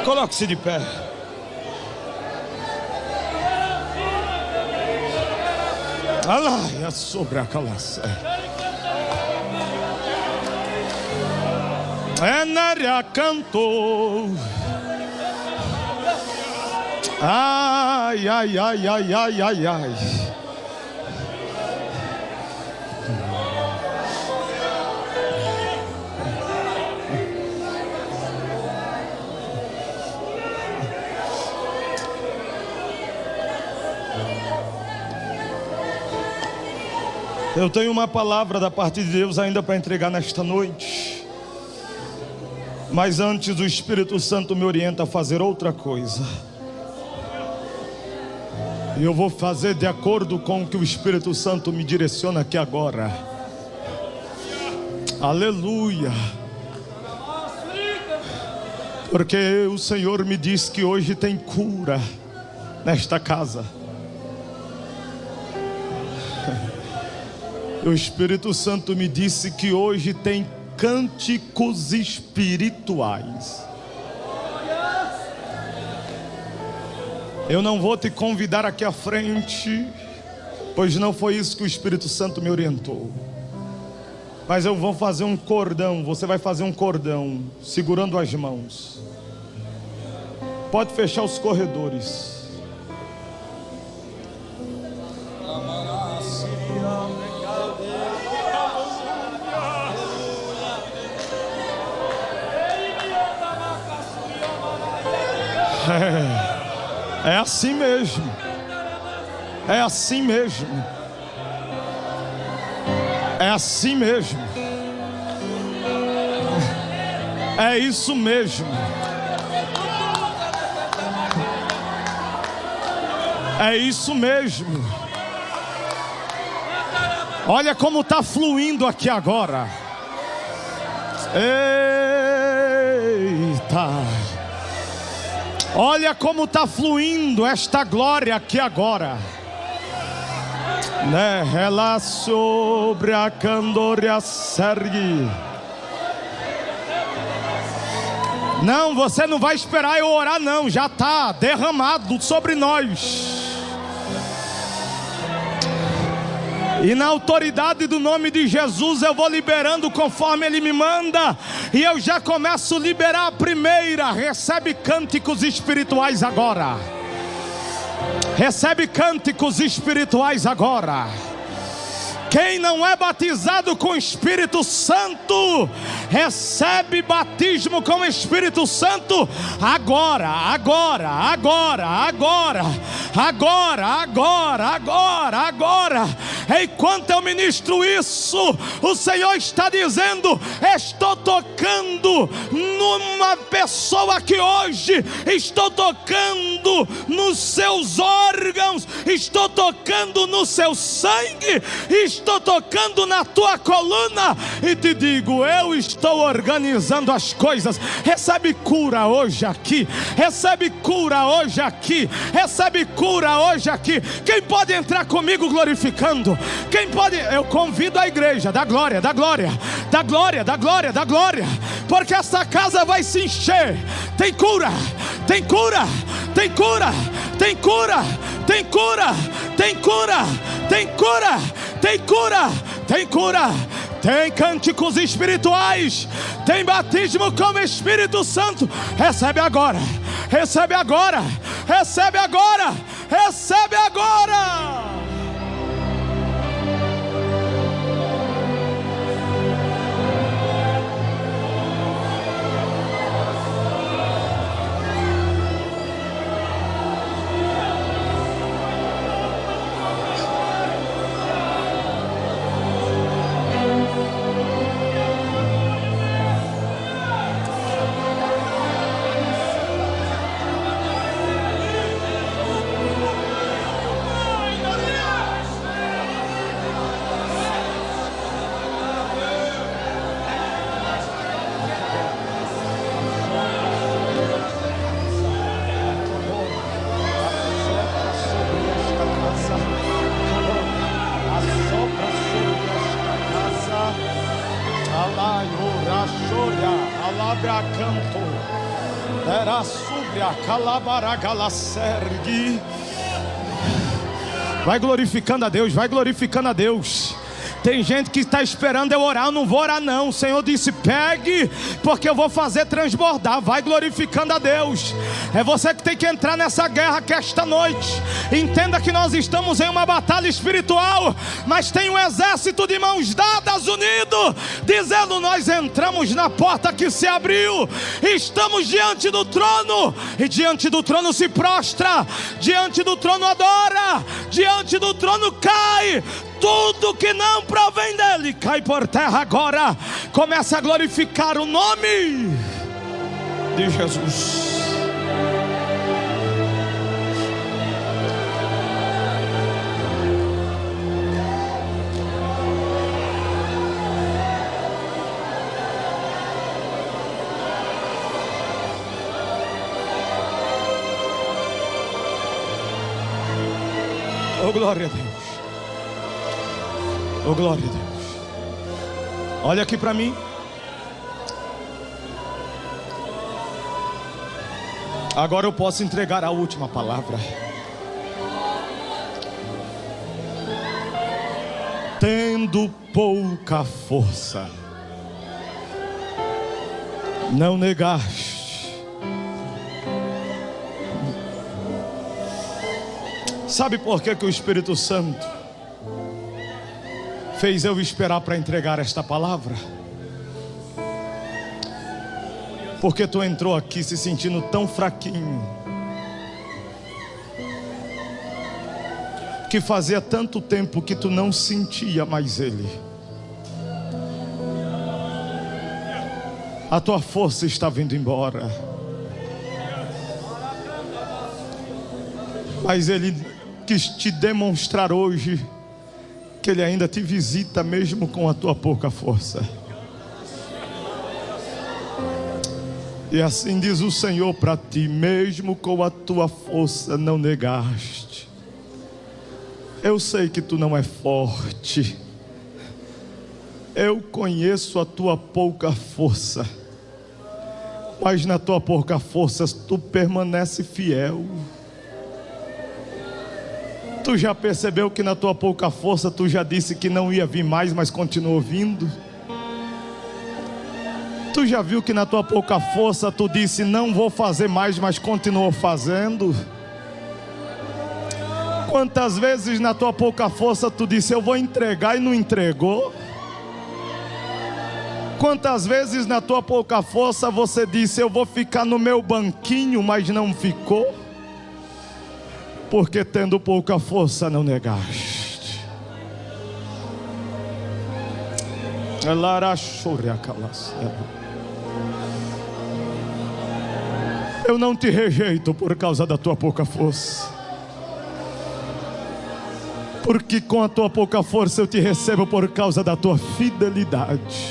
Coloque-se de pé. Alaia sobre a calaça. Enária cantou. Ai, ai, ai, ai, ai, ai, ai. Eu tenho uma palavra da parte de Deus ainda para entregar nesta noite. Mas antes o Espírito Santo me orienta a fazer outra coisa. E eu vou fazer de acordo com o que o Espírito Santo me direciona aqui agora. Aleluia. Porque o Senhor me diz que hoje tem cura nesta casa. O Espírito Santo me disse que hoje tem cânticos espirituais. Eu não vou te convidar aqui à frente, pois não foi isso que o Espírito Santo me orientou. Mas eu vou fazer um cordão, você vai fazer um cordão, segurando as mãos. Pode fechar os corredores. É assim mesmo. É assim mesmo. É assim mesmo. É isso mesmo. É isso mesmo. Olha como está fluindo aqui agora. Eita. Olha como está fluindo esta glória aqui agora. Né? Ela sobre a candoria sergue. Não, você não vai esperar eu orar não. Já está derramado sobre nós. E na autoridade do nome de Jesus eu vou liberando conforme Ele me manda. E eu já começo a liberar a primeira. Recebe cânticos espirituais agora. Recebe cânticos espirituais agora. Quem não é batizado com o Espírito Santo, recebe batismo com o Espírito Santo agora, agora, agora, agora, agora, agora, agora, agora. Enquanto eu ministro isso, o Senhor está dizendo: estou tocando numa pessoa que hoje, estou tocando nos seus órgãos, estou tocando no seu sangue, estou tocando na tua coluna, e te digo, eu estou organizando as coisas. Recebe cura hoje aqui, recebe cura hoje aqui, recebe cura hoje aqui. Quem pode entrar comigo glorificando? Quem pode? Eu convido a igreja da glória, da glória, da glória, da glória, da glória, porque essa casa vai se encher. Tem cura, tem cura, tem cura, tem cura, tem cura, tem cura, tem cura, tem cura, tem cura. Tem cânticos espirituais, tem batismo com o Espírito Santo. Recebe agora, recebe agora, recebe agora, recebe agora. Vai glorificando a Deus, vai glorificando a Deus. Tem gente que está esperando eu orar. Eu não vou orar não. O Senhor disse: pegue, porque eu vou fazer transbordar. Vai glorificando a Deus. É você que tem que entrar nessa guerra que esta noite. Entenda que nós estamos em uma batalha espiritual, mas tem um exército de mãos dadas, unido, dizendo: nós entramos na porta que se abriu, estamos diante do trono, e diante do trono se prostra, diante do trono adora, diante do trono cai. Tudo que não provém dele cai por terra agora. Começa a glorificar o nome de Jesus. Oh, glória a Deus. Oh, glória a Deus. Olha aqui para mim. Agora eu posso entregar a última palavra. Tendo pouca força, não negaste. Sabe por que o Espírito Santo fez eu esperar para entregar esta palavra? Porque tu entrou aqui se sentindo tão fraquinho, que fazia tanto tempo que tu não sentia mais Ele. A tua força está vindo embora, mas Ele quis te demonstrar hoje que Ele ainda te visita mesmo com a tua pouca força. E assim diz o Senhor para ti: mesmo com a tua força não negaste. Eu sei que tu não é forte, eu conheço a tua pouca força, mas na tua pouca força tu permanece fiel. Tu já percebeu que na tua pouca força tu já disse que não ia vir mais, mas continuou vindo? Tu já viu que na tua pouca força tu disse não vou fazer mais, mas continuou fazendo? Quantas vezes na tua pouca força tu disse eu vou entregar e não entregou? Quantas vezes na tua pouca força você disse eu vou ficar no meu banquinho, mas não ficou? Porque tendo pouca força não negaste. Eu não te rejeito por causa da tua pouca força, porque com a tua pouca força eu te recebo por causa da tua fidelidade.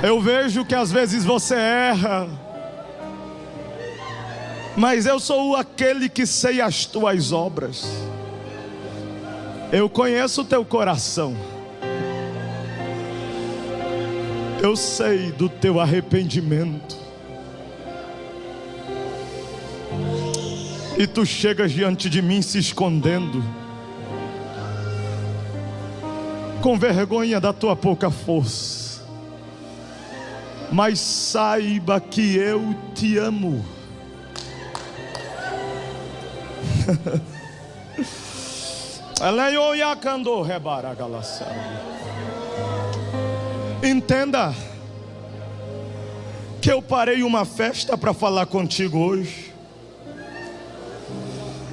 Eu vejo que às vezes você erra, mas eu sou aquele que sei as tuas obras. Eu conheço o teu coração. Eu sei do teu arrependimento. E tu chegas diante de mim se escondendo, com vergonha da tua pouca força. Mas saiba que eu te amo. Entenda que eu parei uma festa para falar contigo hoje.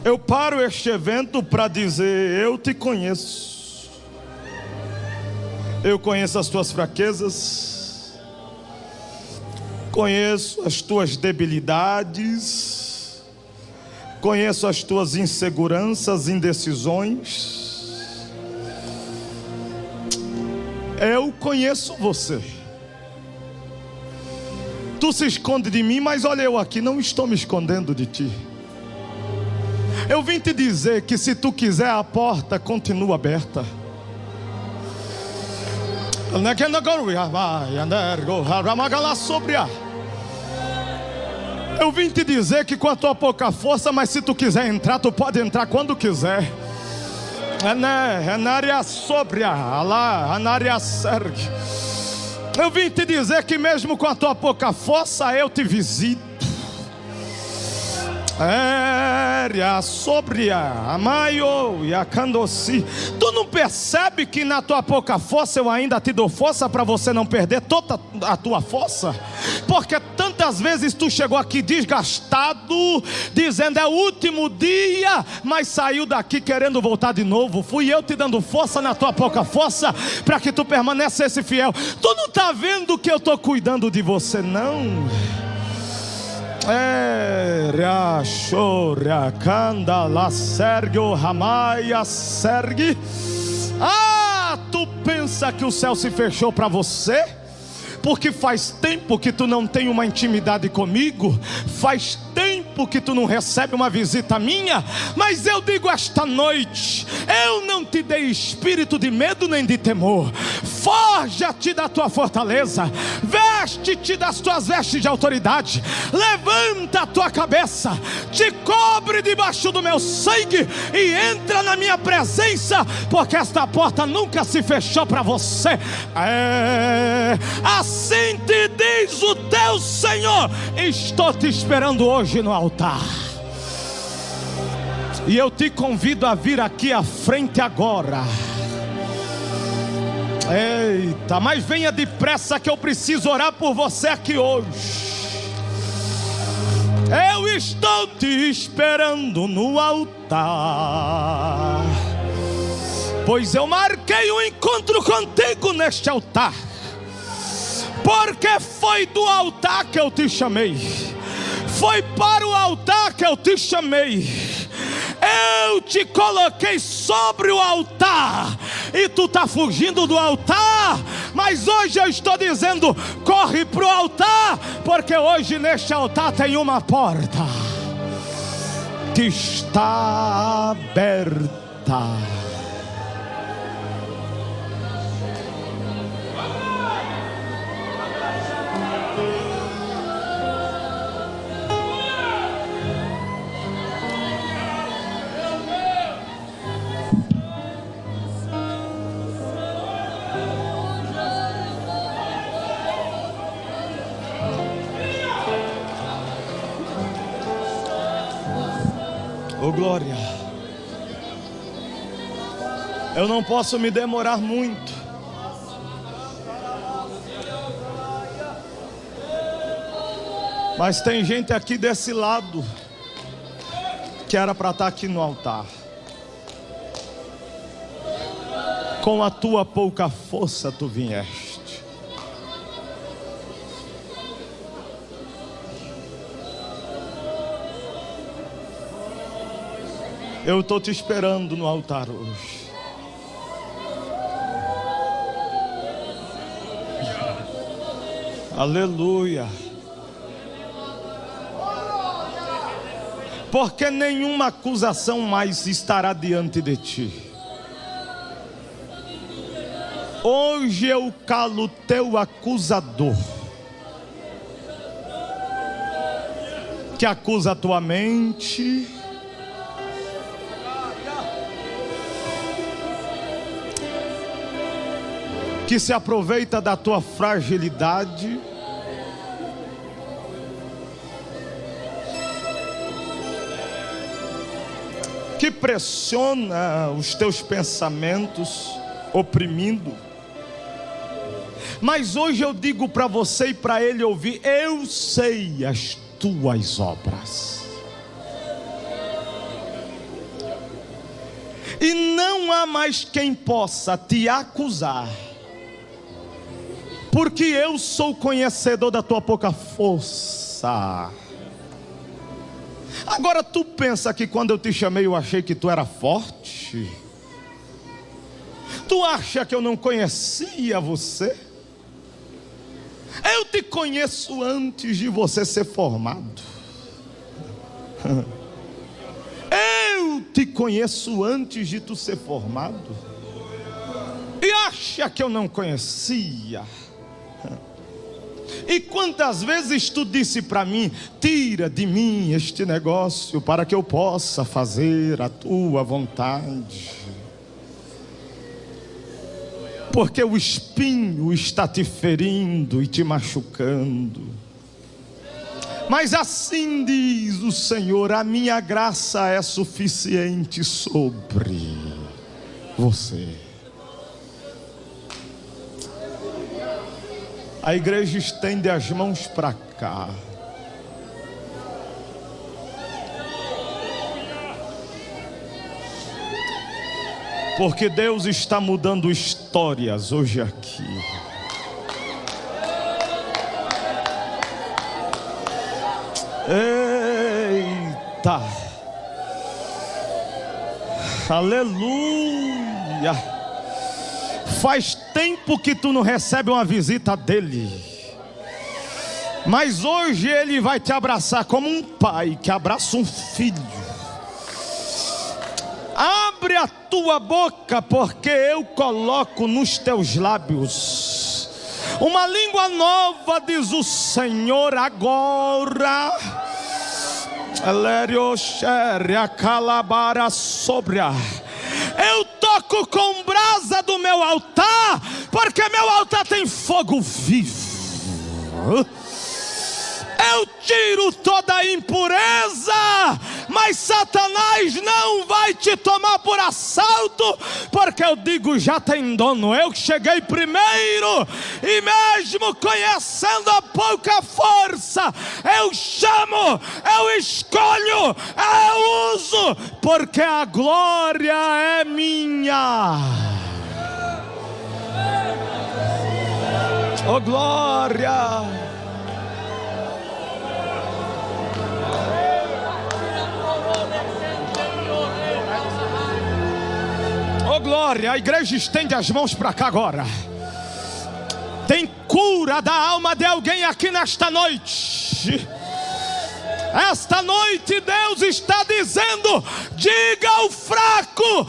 Eu paro este evento para dizer: eu te conheço. Eu conheço as tuas fraquezas, conheço as tuas debilidades, conheço as tuas inseguranças, indecisões. Eu conheço você. Tu se esconde de mim, mas olha, eu aqui não estou me escondendo de ti. Eu vim te dizer que se tu quiser, a porta continua aberta. Eu vim te dizer que com a tua pouca força, mas se tu quiser entrar, tu pode entrar quando quiser. Eu vim te dizer que mesmo com a tua pouca força, eu te visito. Tu não percebe que na tua pouca força eu ainda te dou força para você não perder toda a tua força? Porque tantas vezes tu chegou aqui desgastado, dizendo é o último dia, mas saiu daqui querendo voltar de novo. Fui eu te dando força na tua pouca força para que tu permanecesse fiel. Tu não está vendo que eu estou cuidando de você, não? Tu pensa que o céu se fechou para você? Porque faz tempo que tu não tem uma intimidade comigo, faz tempo que tu não recebe uma visita minha. Mas eu digo esta noite: eu não te dei espírito de medo nem de temor. Forja-te da tua fortaleza, veste-te das tuas vestes de autoridade, levanta a tua cabeça, te cobre debaixo do meu sangue e entra na minha presença, porque esta porta nunca se fechou para você. Assim te diz o teu Senhor: estou te esperando hoje no altar. E eu te convido a vir aqui à frente agora. Eita, mas venha depressa que eu preciso orar por você aqui hoje. Eu estou te esperando no altar, pois eu marquei um encontro contigo neste altar. Porque foi do altar que eu te chamei, foi para o altar que eu te chamei. Eu te coloquei sobre o altar e tu está fugindo do altar. Mas hoje eu estou dizendo: corre para o altar, porque hoje neste altar tem uma porta que está aberta. Oh glória. Eu não posso me demorar muito. Mas tem gente aqui desse lado que era para estar aqui no altar. Com a tua pouca força tu vieste. Eu estou te esperando no altar hoje. Aleluia. Porque nenhuma acusação mais estará diante de ti. Hoje eu calo o teu acusador, que acusa a tua mente, que se aproveita da tua fragilidade, que pressiona os teus pensamentos, oprimindo. Mas hoje eu digo para você e para ele ouvir: eu sei as tuas obras, e não há mais quem possa te acusar, porque eu sou conhecedor da tua pouca força. Agora tu pensa que quando eu te chamei eu achei que tu era forte? Tu acha que eu não conhecia você? Eu te conheço antes de você ser formado. Eu te conheço antes de tu ser formado. E acha que eu não conhecia? E quantas vezes tu disse para mim: tira de mim este negócio para que eu possa fazer a tua vontade. Porque o espinho está te ferindo e te machucando. Mas assim diz o Senhor: a minha graça é suficiente sobre você. A igreja estende as mãos para cá. Porque Deus está mudando histórias hoje aqui. Eita! Aleluia! Faz tempo que tu não recebe uma visita dele, mas hoje ele vai te abraçar como um pai que abraça um filho. Abre a tua boca, porque eu coloco nos teus lábios uma língua nova, diz o Senhor, agora. Eu toco com brasa do meu altar, porque meu altar tem fogo vivo. Eu tiro toda a impureza, mas Satanás não vai te tomar por assalto, porque eu digo: já tem dono. Eu cheguei primeiro, e mesmo conhecendo a pouca força, eu chamo, eu escolho, eu uso, porque a glória é minha. Oh glória! Oh glória, a igreja estende as mãos para cá agora. Tem cura da alma de alguém aqui nesta noite. Esta noite Deus está dizendo: diga ao fraco: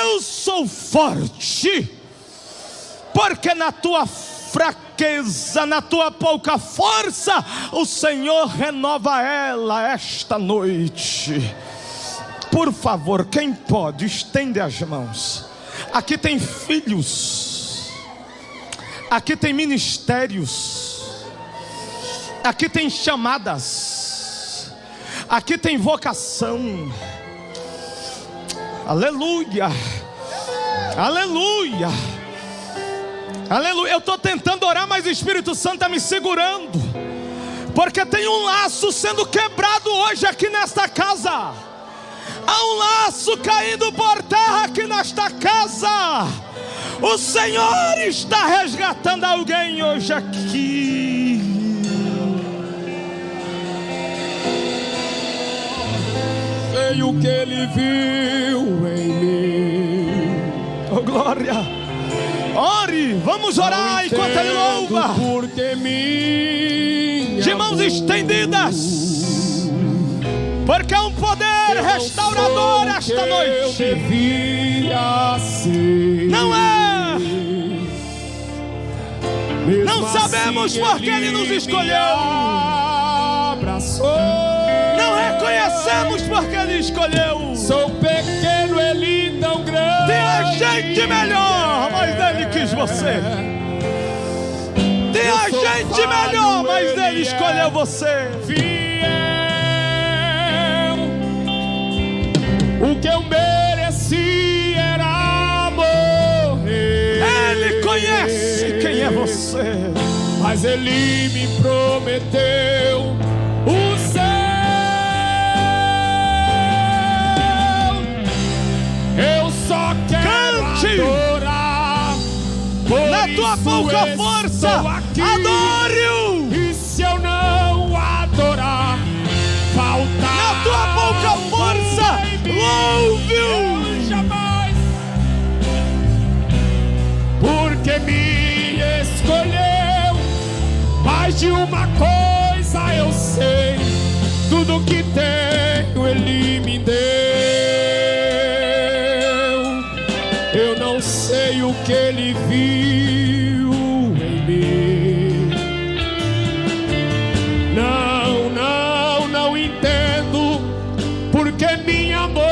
eu sou forte. Porque na tua fraqueza, na tua pouca força, o Senhor renova ela esta noite. Por favor, quem pode, estende as mãos. Aqui tem filhos, aqui tem ministérios, aqui tem chamadas, aqui tem vocação, Aleluia. Aleluia. Aleluia. Eu estou tentando orar, mas o Espírito Santo está me segurando, porque tem um laço sendo quebrado hoje aqui nesta casa. Há um laço caindo por terra aqui nesta casa. O Senhor está resgatando alguém hoje aqui. Sei o que Ele viu em mim. Oh, glória. Ore, vamos orar enquanto Ele louva. De mãos estendidas, porque há um poder restaurador esta noite. Não é. Não sabemos porque Ele nos escolheu. Não reconhecemos porque Ele escolheu. Sou pequeno, Ele tão grande. Tem a gente melhor, mas Ele quis você. Tem a gente melhor, mas Ele escolheu você. O que eu mereci era morrer. Ele conhece quem é você, mas Ele me prometeu o céu. Eu só quero adorar. Na tua pouca força, adore-o. E se eu não adorar, falta. Na tua pouca força, louve-o. Jamais, porque me escolheu. Mais de uma coisa eu sei, tudo que tenho Ele me deu. Eu não sei o que Ele viu em mim. Não entendo porque me amou